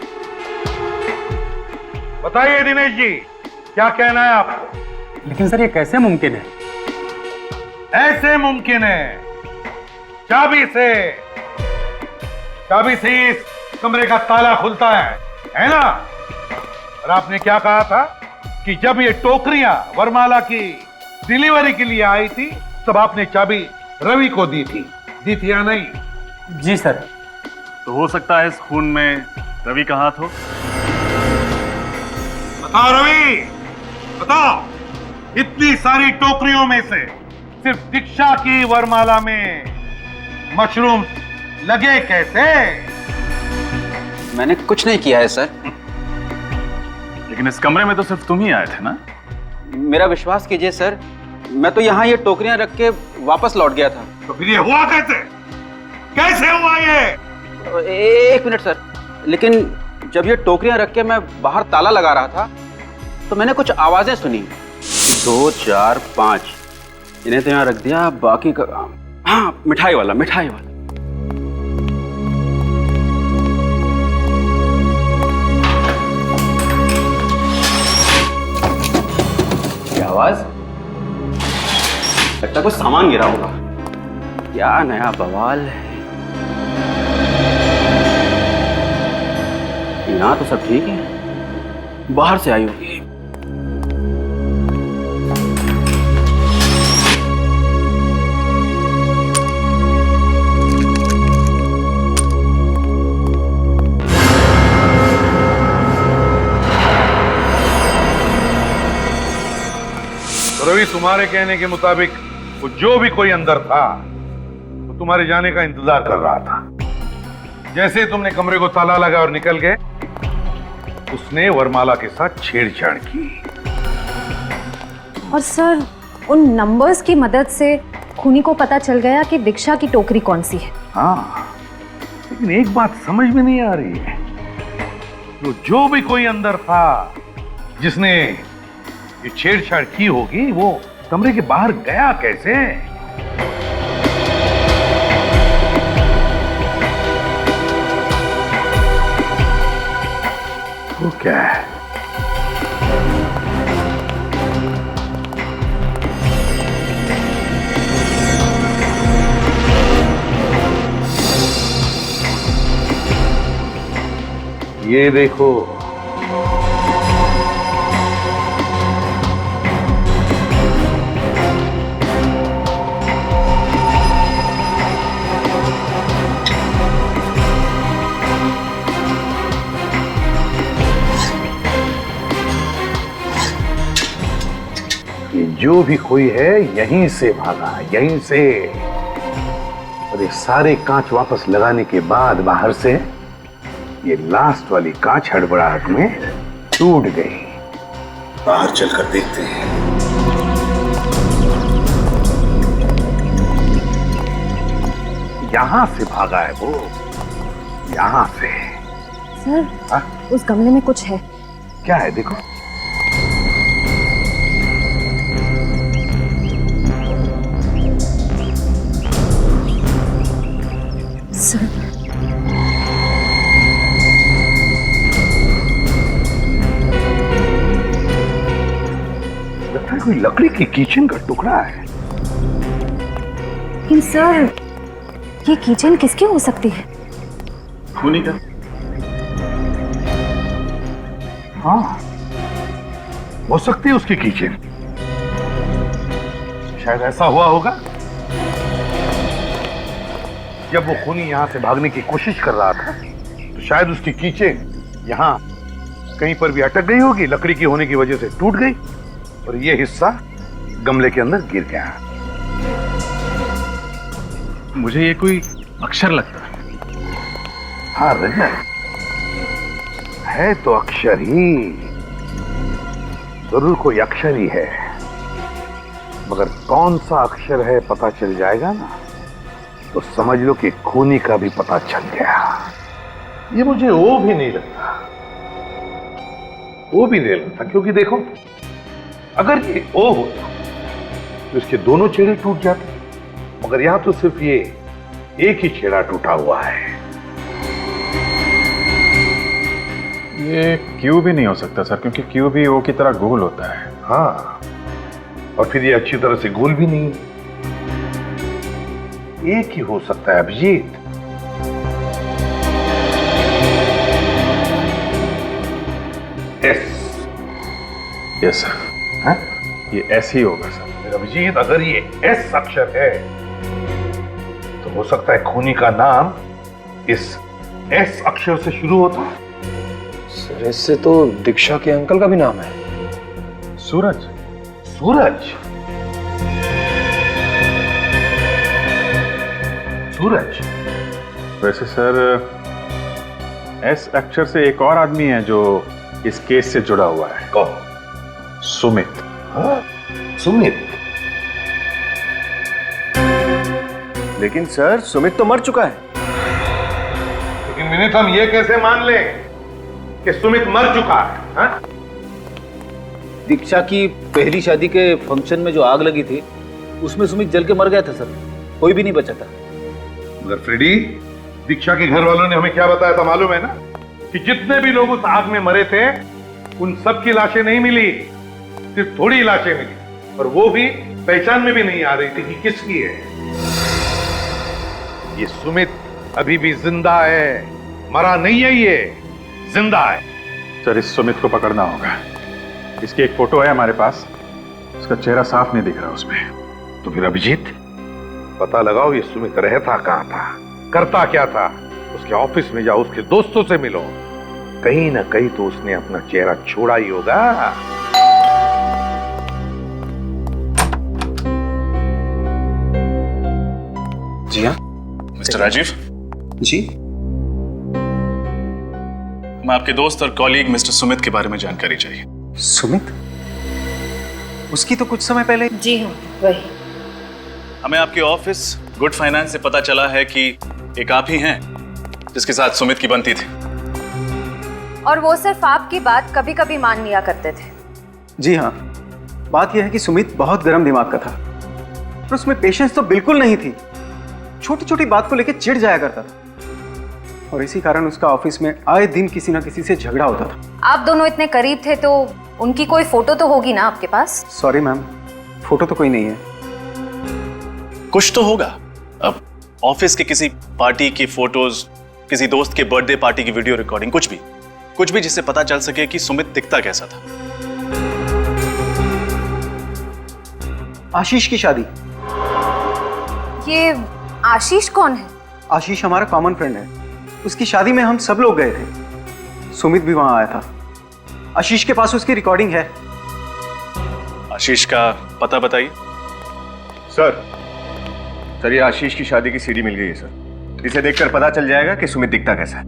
बताइए दिनेश जी, क्या कहना है आपको? लेकिन सर ये कैसे मुमकिन है? ऐसे मुमकिन है, चाबी से इस कमरे का ताला खुलता है ना? और आपने क्या कहा था कि जब ये टोकरियां वरमाला की डिलीवरी के लिए आई थी तब आपने चाबी रवि को दी थी या नहीं? जी सर। तो हो सकता है इस खून में रवि का हाथ हो। बताओ रवि, बताओ, इतनी सारी टोकरियों में से सिर्फ दीक्षा की वरमाला में मशरूम लगे कैसे? मैंने कुछ नहीं किया है सर। लेकिन इस कमरे में तो सिर्फ तुम ही आए थे ना? मेरा विश्वास कीजिए सर, मैं तो यहाँ ये टोकरियां रख के वापस लौट गया था। तो फिर ये हुआ कैसे? कैसे हुआ ये? एक मिनट सर, लेकिन जब ये टोकरियां रख के मैं बाहर ताला लगा रहा था तो मैंने कुछ आवाजें सुनी। 2 4 5 इन्हें तो यहाँ रख दिया, बाकी का हाँ मिठाई वाला। क्या आवाज? लगता कुछ सामान गिरा होगा। क्या नया बवाल है। यहाँ तो सब ठीक है, बाहर से आई होगी। रवि, तुम्हारे कहने के मुताबिक वो जो भी कोई अंदर था वो तुम्हारे जाने का इंतजार कर रहा था। जैसे तुमने कमरे को ताला लगा और निकल गए, उसने वरमाला के साथ छेड़छाड़ की। और सर, उन नंबर्स की मदद से खूनी को पता चल गया कि दीक्षा की टोकरी कौन सी है। हाँ, लेकिन एक बात समझ में नहीं आ रही है, तो जो भी कोई अंदर था जिसने ये छेड़छाड़ की होगी, वो कमरे के बाहर गया कैसे? वो क्या है? ये देखो, जो भी कोई है यहीं से भागा, यहीं से। और ये सारे कांच वापस लगाने के बाद बाहर से ये लास्ट वाली कांच हड़बड़ाहट में टूट गई। बाहर चलकर देखते हैं। यहां से भागा है वो, यहां से। सर, हा? उस गमले में कुछ है। क्या है? देखो। सर, लगता है कोई लकड़ी की किचन का टुकड़ा है। लेकिन सर, ये किचन किसकी हो सकती है? खूनी का। हाँ, हो सकती है उसकी किचन। शायद ऐसा हुआ होगा, जब वो खूनी यहां से भागने की कोशिश कर रहा था तो शायद उसकी कीचेन यहां कहीं पर भी अटक गई होगी, लकड़ी की होने की वजह से टूट गई और ये हिस्सा गमले के अंदर गिर गया। मुझे ये कोई अक्षर लगता है। हाँ रजत, है तो अक्षर ही, जरूर कोई अक्षर ही है। मगर कौन सा अक्षर है पता चल जाएगा ना, तो समझ लो कि खूनी का भी पता चल गया। ये मुझे ओ भी नहीं लगता, ओ भी नहीं लगता, क्योंकि देखो अगर ये ओ होता तो इसके दोनों छेड़े टूट जाते, मगर यहां तो सिर्फ ये एक ही छेड़ा टूटा हुआ है। ये क्यू भी नहीं हो सकता सर, क्योंकि क्यू भी ओ की तरह गोल होता है। हाँ, और फिर ये अच्छी तरह से गोल भी नहीं। एक ही हो सकता है अभिजीत। एस। Yes sir. हाँ? ये एस ही होगा सर। अभिजीत, अगर ये एस अक्षर है तो हो सकता है खूनी का नाम इस एस अक्षर से शुरू होता है। सर इससे तो दीक्षा के अंकल का भी नाम है, सूरज। सूरज? सूरज? वैसे सर एस अक्षर से एक और आदमी है जो इस केस से जुड़ा हुआ है। कौन? सुमित। हाँ? सुमित? लेकिन सर सुमित तो मर चुका है। लेकिन विनीत, हम ये कैसे मान लें कि सुमित मर चुका है? हाँ? दीक्षा की पहली शादी के फंक्शन में जो आग लगी थी उसमें सुमित जल के मर गया था सर, कोई भी नहीं बचा था। मगर फ्रेडी, दीक्षा के घर वालों ने हमें क्या बताया था मालूम है ना, कि जितने भी लोग उस आग में मरे थे उन सब की लाशें नहीं मिली, सिर्फ थोड़ी लाशें मिली, और वो भी पहचान में भी नहीं आ रही थी कि किसकी है। ये सुमित अभी भी जिंदा है, मरा नहीं है, ये जिंदा है। सर इस सुमित को पकड़ना होगा। इसकी एक फोटो है हमारे पास, उसका चेहरा साफ नहीं दिख रहा उसमें। तो फिर अभिजीत पता लगाओ ये सुमित रहता कहां था, करता क्या था। उसके ऑफिस में जाओ, उसके दोस्तों से मिलो, कहीं ना कहीं तो उसने अपना चेहरा छोड़ा ही होगा। जी हाँ मिस्टर राजीव जी, हमें आपके दोस्त और कॉलीग मिस्टर सुमित के बारे में जानकारी चाहिए। सुमित? उसकी तो कुछ समय पहले। जी हाँ वही। हमें आपके ऑफिस गुड फाइनेंस से पता चला है कि एक आप ही हैं जिसके साथ सुमित की बनती थी, और वो सिर्फ आपकी बात कभी कभी मान लिया करते थे। जी हाँ, बात यह है कि सुमित बहुत गर्म दिमाग का था, पर उसमें पेशेंस तो बिल्कुल नहीं थी। छोटी छोटी बात को लेकर चिढ़ जाया करता था, और इसी कारण उसका ऑफिस में आए दिन किसी ना किसी से झगड़ा होता था। आप दोनों इतने करीब थे तो उनकी कोई फोटो तो होगी ना आपके पास? सॉरी मैम, फोटो तो कोई नहीं है। कुछ तो होगा। अब ऑफिस के किसी पार्टी की फोटोज, किसी दोस्त के बर्थडे पार्टी की वीडियो रिकॉर्डिंग, कुछ भी जिससे पता चल सके कि सुमित दिखता कैसा था। आशीष की शादी। ये आशीष कौन है? आशीष हमारा कॉमन फ्रेंड है, उसकी शादी में हम सब लोग गए थे, सुमित भी वहां आया था। आशीष के पास उसकी रिकॉर्डिंग है। आशीष का पता बताइए। सर ये आशीष की शादी की सीडी मिल गई है सर, इसे देखकर पता चल जाएगा कि सुमित दिखता कैसा है।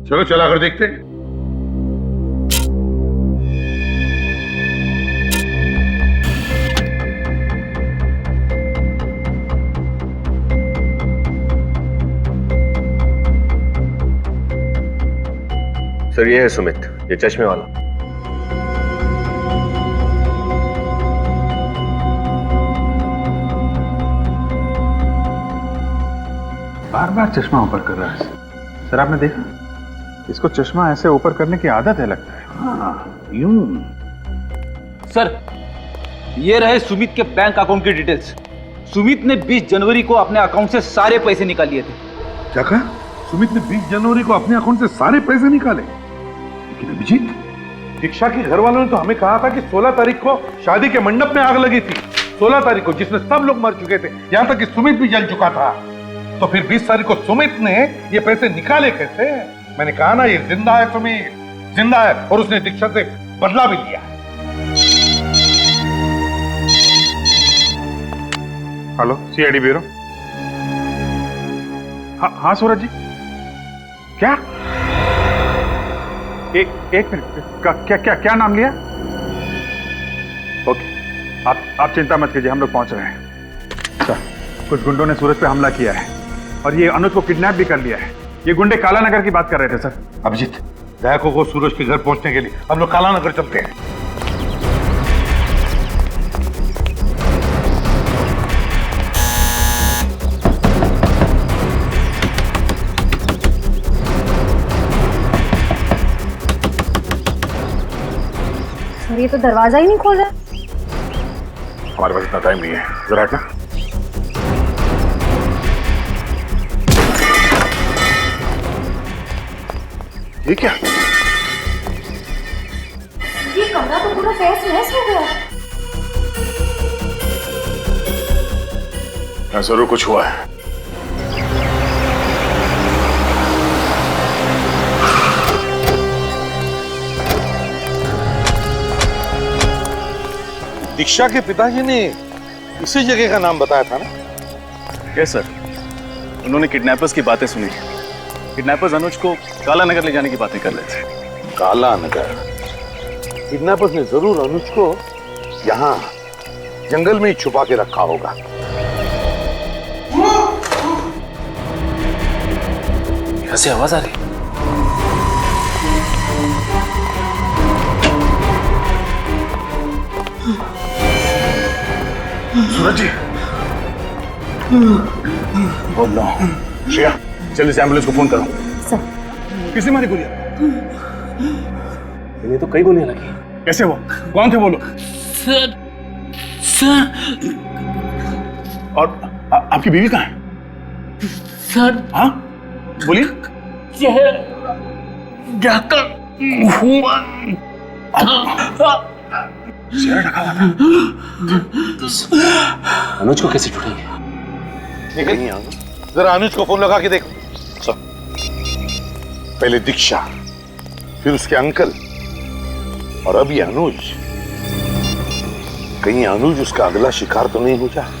चलो चलाकर देखते हैं। सर ये है सुमित, ये चश्मे वाला। बार बार चश्मा ऊपर कर रहा है सर, आपने देखा? इसको चश्मा ऐसे ऊपर करने की आदत है लगता है। हाँ, यूं। सर ये रहे सुमित के बैंक अकाउंट की डिटेल्स। सुमित ने 20 जनवरी को अपने अकाउंट से सारे पैसे निकाल लिए थे। क्या कहा? सुमित ने 20 जनवरी को अपने अकाउंट से सारे पैसे निकाले? लेकिन अभिजीत, दीक्षा के घर वालों ने तो हमें कहा था कि 16 तारीख को शादी के मंडप में आग लगी थी, 16 तारीख को, जिसमें सब लोग मर चुके थे, यहां तक कि सुमित भी जल चुका था। तो फिर 20 तारीख को सुमित ने ये पैसे निकाले कैसे? मैंने कहा ना, ये जिंदा है, सुमित जिंदा है, और उसने दीक्षा से बदला भी लिया है। Hello, CID bureau. हाँ सूरज जी, क्या? एक मिनट, क्या नाम लिया? आप चिंता मत कीजिए, हम लोग पहुंच रहे हैं। सर, कुछ गुंडों ने सूरज पे हमला किया है और ये अनुज को किडनैप भी कर लिया है। ये गुंडे काला नगर की बात कर रहे थे सर। अभिजीत, दया को सूरज के घर पहुंचने के लिए हम लोग काला नगर चलते हैं। सर, ये तो दरवाजा ही नहीं खोल रहा। हमारे पास इतना टाइम नहीं है, जरा हटना। ये क्या? ये कमरा तो पूरा तहस नहस हो गया। यहाँ जरूर कुछ हुआ है। दीक्षा के पिताजी ने इसी जगह का नाम बताया था ना? यस सर, उन्होंने किडनैपर्स की बातें सुनी। किडनैपर्स अनुज को काला नगर ले जाने की बातें कर रहे थे। काला नगर? किडनैपर्स ने जरूर अनुज को यहाँ जंगल में ही छुपा के रखा होगा। यहाँ से आवाज आ रही। सूरज जी, बोल रहा हूँ। श्रेया, चल इस एम्बुलेंस को फोन करो। सर, किसने मारी गोलियां? इन्हें तो कई गोलियां लगी। कैसे वो? कौन थे वो लोग? Sir, sir. और आपकी बीवी कहाँ है? सर। हाँ, बोलिए। ढका हुआ चेहरा ढका हुआ था। अनुज को कैसे ढूंढेंगे? जरा अनुज को फोन लगा के देखो। पहले दीक्षा, फिर उसके अंकल, और अभी अनुज। कहीं अनुज उसका अगला शिकार तो नहीं हो जाए?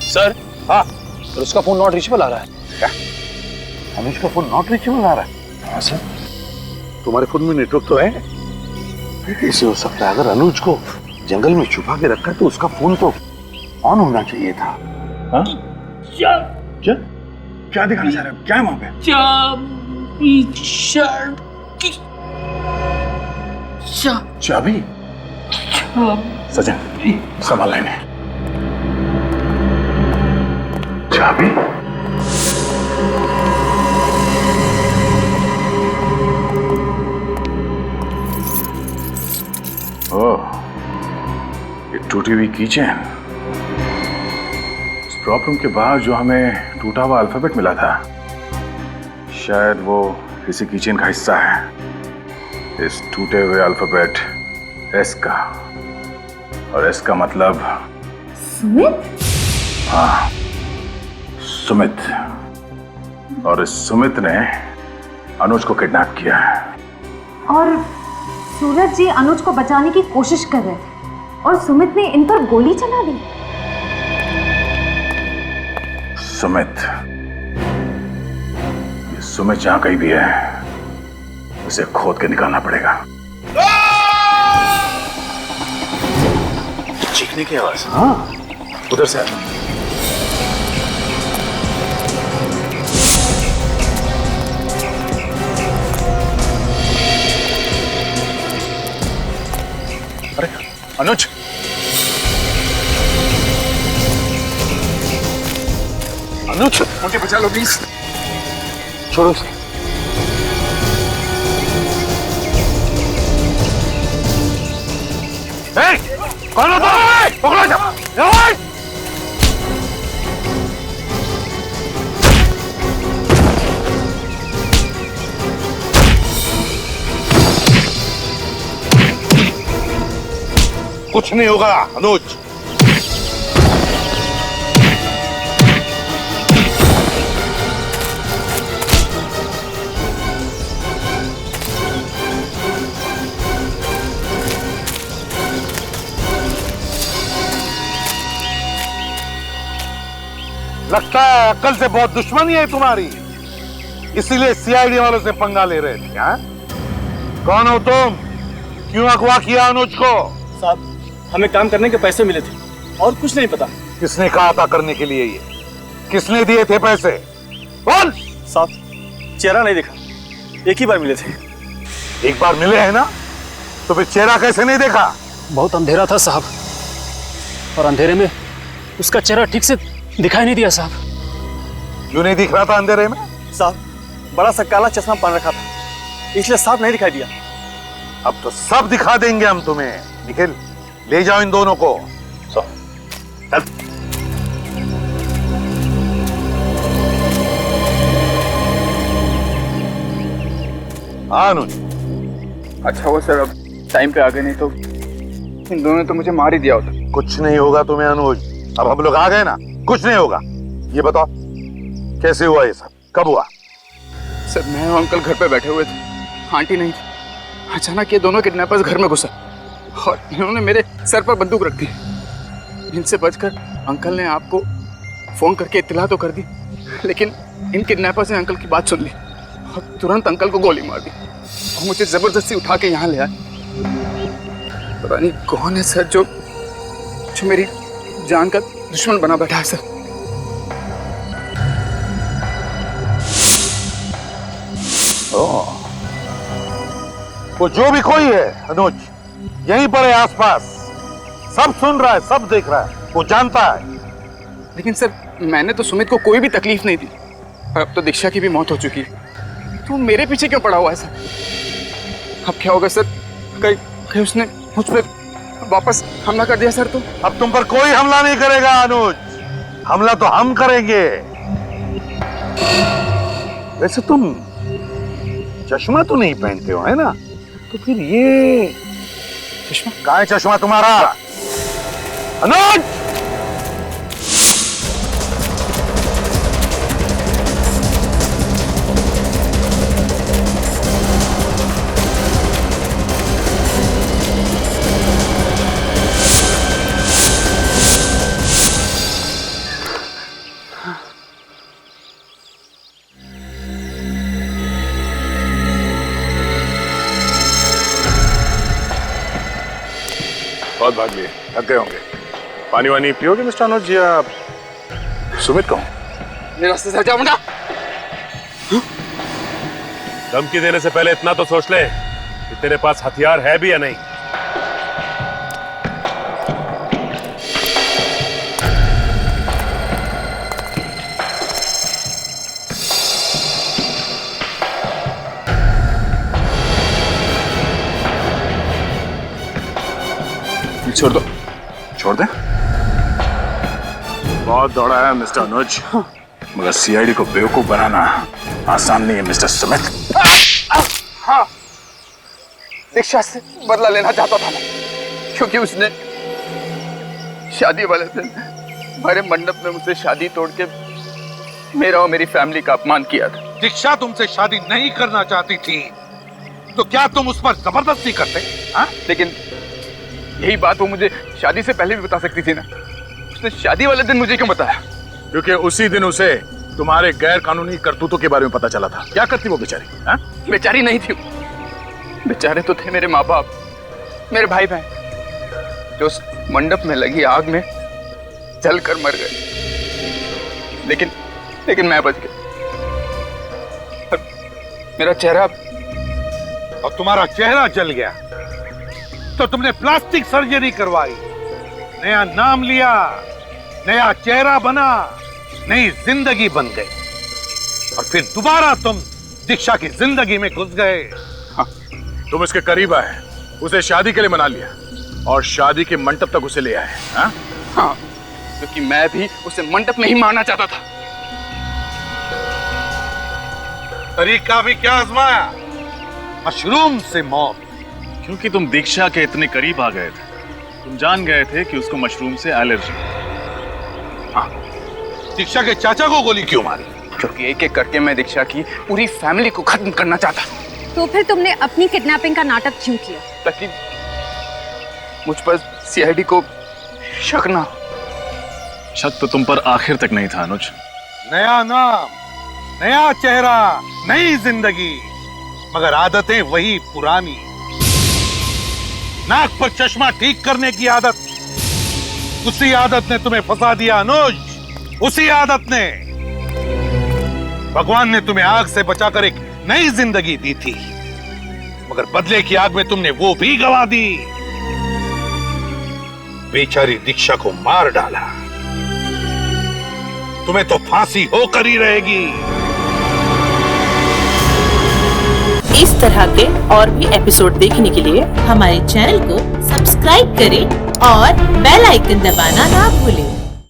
सर। हाँ, और उसका फोन नॉट रीचेबल आ रहा है। क्या? अनुज का फोन नॉट रीचेबल आ रहा है? हाँ सर। तुम्हारे फोन में नेटवर्क तो है? ऐसे हो सकता है, अगर अनुज को जंगल में छुपा के रखा है तो उसका फोन तो ऑन होना चाहिए था। हाँ? क्या दिखाना चाह रहे हो? क्या है वहां पे? चाबी? सजन, संभाल लेने। चाबी? ओह, ये टूटी हुई कीचेन। इस प्रॉब्लम के बाद जो हमें टूटा हुआ अल्फाबेट मिला था, शायद वो किसी कीचेन का हिस्सा है। इस टूटे हुए अल्फाबेट एस का, और एस का मतलब सुमित? हाँ, सुमित। और इस सुमित ने अनुज को किडनैप किया है। और सूरज जी अनुज को बचाने की कोशिश कर रहे थे और सुमित ने इन पर गोली चला दी। सुमित, ये सुमित जहां कहीं भी है, उसे खोद के निकालना पड़ेगा। चीखने की आवाज? हाँ, उधर से आ। अरे अनुज, अनुज, मुझे बचा लो प्लीज। छोड़ो उसे। कौन हो तुम? पकड़ो जाओ। कुछ नहीं होगा अनुज। लगता है अक्ल से बहुत दुश्मनी है तुम्हारी, इसीलिए सीआईडी वालों से पंगा ले रहे थे। हाँ? कौन हो तुम? क्यों अगवा किया अनुज को? साहब, हमें काम करने के पैसे मिले थे और कुछ नहीं पता। किसने कहा था करने के लिए? ये किसने दिए थे पैसे? बोल। साहब चेहरा नहीं देखा, एक ही बार मिले थे। एक बार मिले हैं ना, तो फिर चेहरा कैसे नहीं देखा? बहुत अंधेरा था साहब, और अंधेरे में उसका चेहरा ठीक से दिखाई नहीं दिया साहब। क्यों नहीं दिख रहा था अंधेरे में? साहब बड़ा सा काला चश्मा पहन रखा था, इसलिए साफ नहीं दिखाई दिया। अब तो सब दिखा देंगे हम तुम्हें। निखिल, ले जाओ इन दोनों को। चल। हाँ अनुज। अच्छा हुआ सर अब टाइम पे आ गए, नहीं तो इन दोनों ने तो मुझे मार ही दिया होता। कुछ नहीं होगा तुम्हें अनुज, अब हम लोग आ गए ना, कुछ नहीं होगा। ये बताओ कैसे हुआ ये सब, कब हुआ? सर मैं और अंकल घर पे बैठे हुए थे, आंटी नहीं थी। अचानक ये दोनों किडनैपर्स घर में घुसा और इन्होंने मेरे सर पर बंदूक रख दी। इनसे बचकर अंकल ने आपको फोन करके इत्तला तो कर दी, लेकिन इन किडनैपर्स ने अंकल की बात सुन ली और तुरंत अंकल को गोली मार दी और मुझे जबरदस्ती उठा के यहाँ ले आए। पता नहीं कौन है सर जो मेरी जान का दुश्मन बना बैठा है सर। वो जो भी कोई है अनुज, यहीं पर है आसपास, सब सुन रहा है, सब देख रहा है, वो जानता है। लेकिन सर मैंने तो सुमित को कोई भी तकलीफ नहीं दी, और अब तो दीक्षा की भी मौत हो चुकी है, तो मेरे पीछे क्यों पड़ा हुआ है सर? अब क्या होगा सर? कहीं उसने मुझ पर वापस हमला कर दिया सर तो? अब तुम पर कोई हमला नहीं करेगा अनुज, हमला तो हम करेंगे। वैसे तुम चश्मा तो नहीं पहनते हो, है ना? तो फिर ये चश्मा कहाँ है? चश्मा तुम्हारा अनुज? बहुत भाग लिए, थक गए होंगे। पानी वानी पियोगे मिस्टर अनुज या सुमित कहूं? मेरे रास्ते से हटा मुंडा। धमकी देने से पहले इतना तो सोच ले कि तेरे पास हथियार है भी या नहीं। छोड़ दो। छोड़ दे? बहुत दौड़ा है मिस्टर अनुज, मगर सीआईडी को बेवकूफ बनाना आसान नहीं है मिस्टर सुमित। हाँ, दीक्षा से बदला लेना चाहता था मैं, क्योंकि उसने शादी वाले दिन हमारे मंडप में मुझसे शादी तोड़ के मेरा और मेरी फैमिली का अपमान किया था। दीक्षा तुमसे शादी नहीं करना चाहती थी, तो क्या तुम उस पर जबरदस्ती करते? हाँ? लेकिन यही बात वो मुझे शादी से पहले भी बता सकती थी ना। उसने शादी वाले दिन मुझे क्यों बताया? क्योंकि उसी दिन उसे तुम्हारे गैर कानूनी करतूतों के बारे में पता चला था। क्या करती वो बेचारी? हाँ? बेचारी नहीं थी, बेचारे तो थे मेरे माँ बाप, मेरे भाई बहन, जो उस मंडप में लगी आग में जलकर मर गए। लेकिन मैं बच गया। मेरा चेहरा और तुम्हारा चेहरा जल गया तो तुमने प्लास्टिक सर्जरी करवाई, नया नाम लिया, नया चेहरा बना, नई जिंदगी बन गई, और फिर दोबारा तुम दीक्षा की जिंदगी में घुस गए। हाँ, तुम इसके करीब आए, उसे शादी के लिए मना लिया और शादी के मंडप तक उसे ले आए। हाँ? हाँ, क्योंकि मैं भी उसे मंडप में ही मारना चाहता था। तरीका भी क्या आजमाया? मशरूम से मौत। क्योंकि तुम दीक्षा के इतने करीब आ गए थे, तुम जान गए थे कि उसको मशरूम से एलर्जी। हाँ, दीक्षा के चाचा को गोली क्यों मारी? क्योंकि एक एक करके मैं दीक्षा की पूरी फैमिली को खत्म करना चाहता। तो फिर तुमने अपनी किडनैपिंग का नाटक क्यों किया? ताकि मुझ पर सीआईडी को शक ना। शक तो तुम पर आखिर तक नहीं था अनुज। नया नाम, नया चेहरा, नई जिंदगी, मगर आदतें वही पुरानी। नाक पर चश्मा ठीक करने की आदत, उसी आदत ने तुम्हें फंसा दिया अनुज, उसी आदत ने। भगवान ने तुम्हें आग से बचाकर एक नई जिंदगी दी थी, मगर बदले की आग में तुमने वो भी गंवा दी। बेचारी दीक्षा को मार डाला, तुम्हें तो फांसी होकर ही रहेगी। इस तरह के और भी एपिसोड देखने के लिए हमारे चैनल को सब्सक्राइब करें और बेल आइकन दबाना ना भूलें।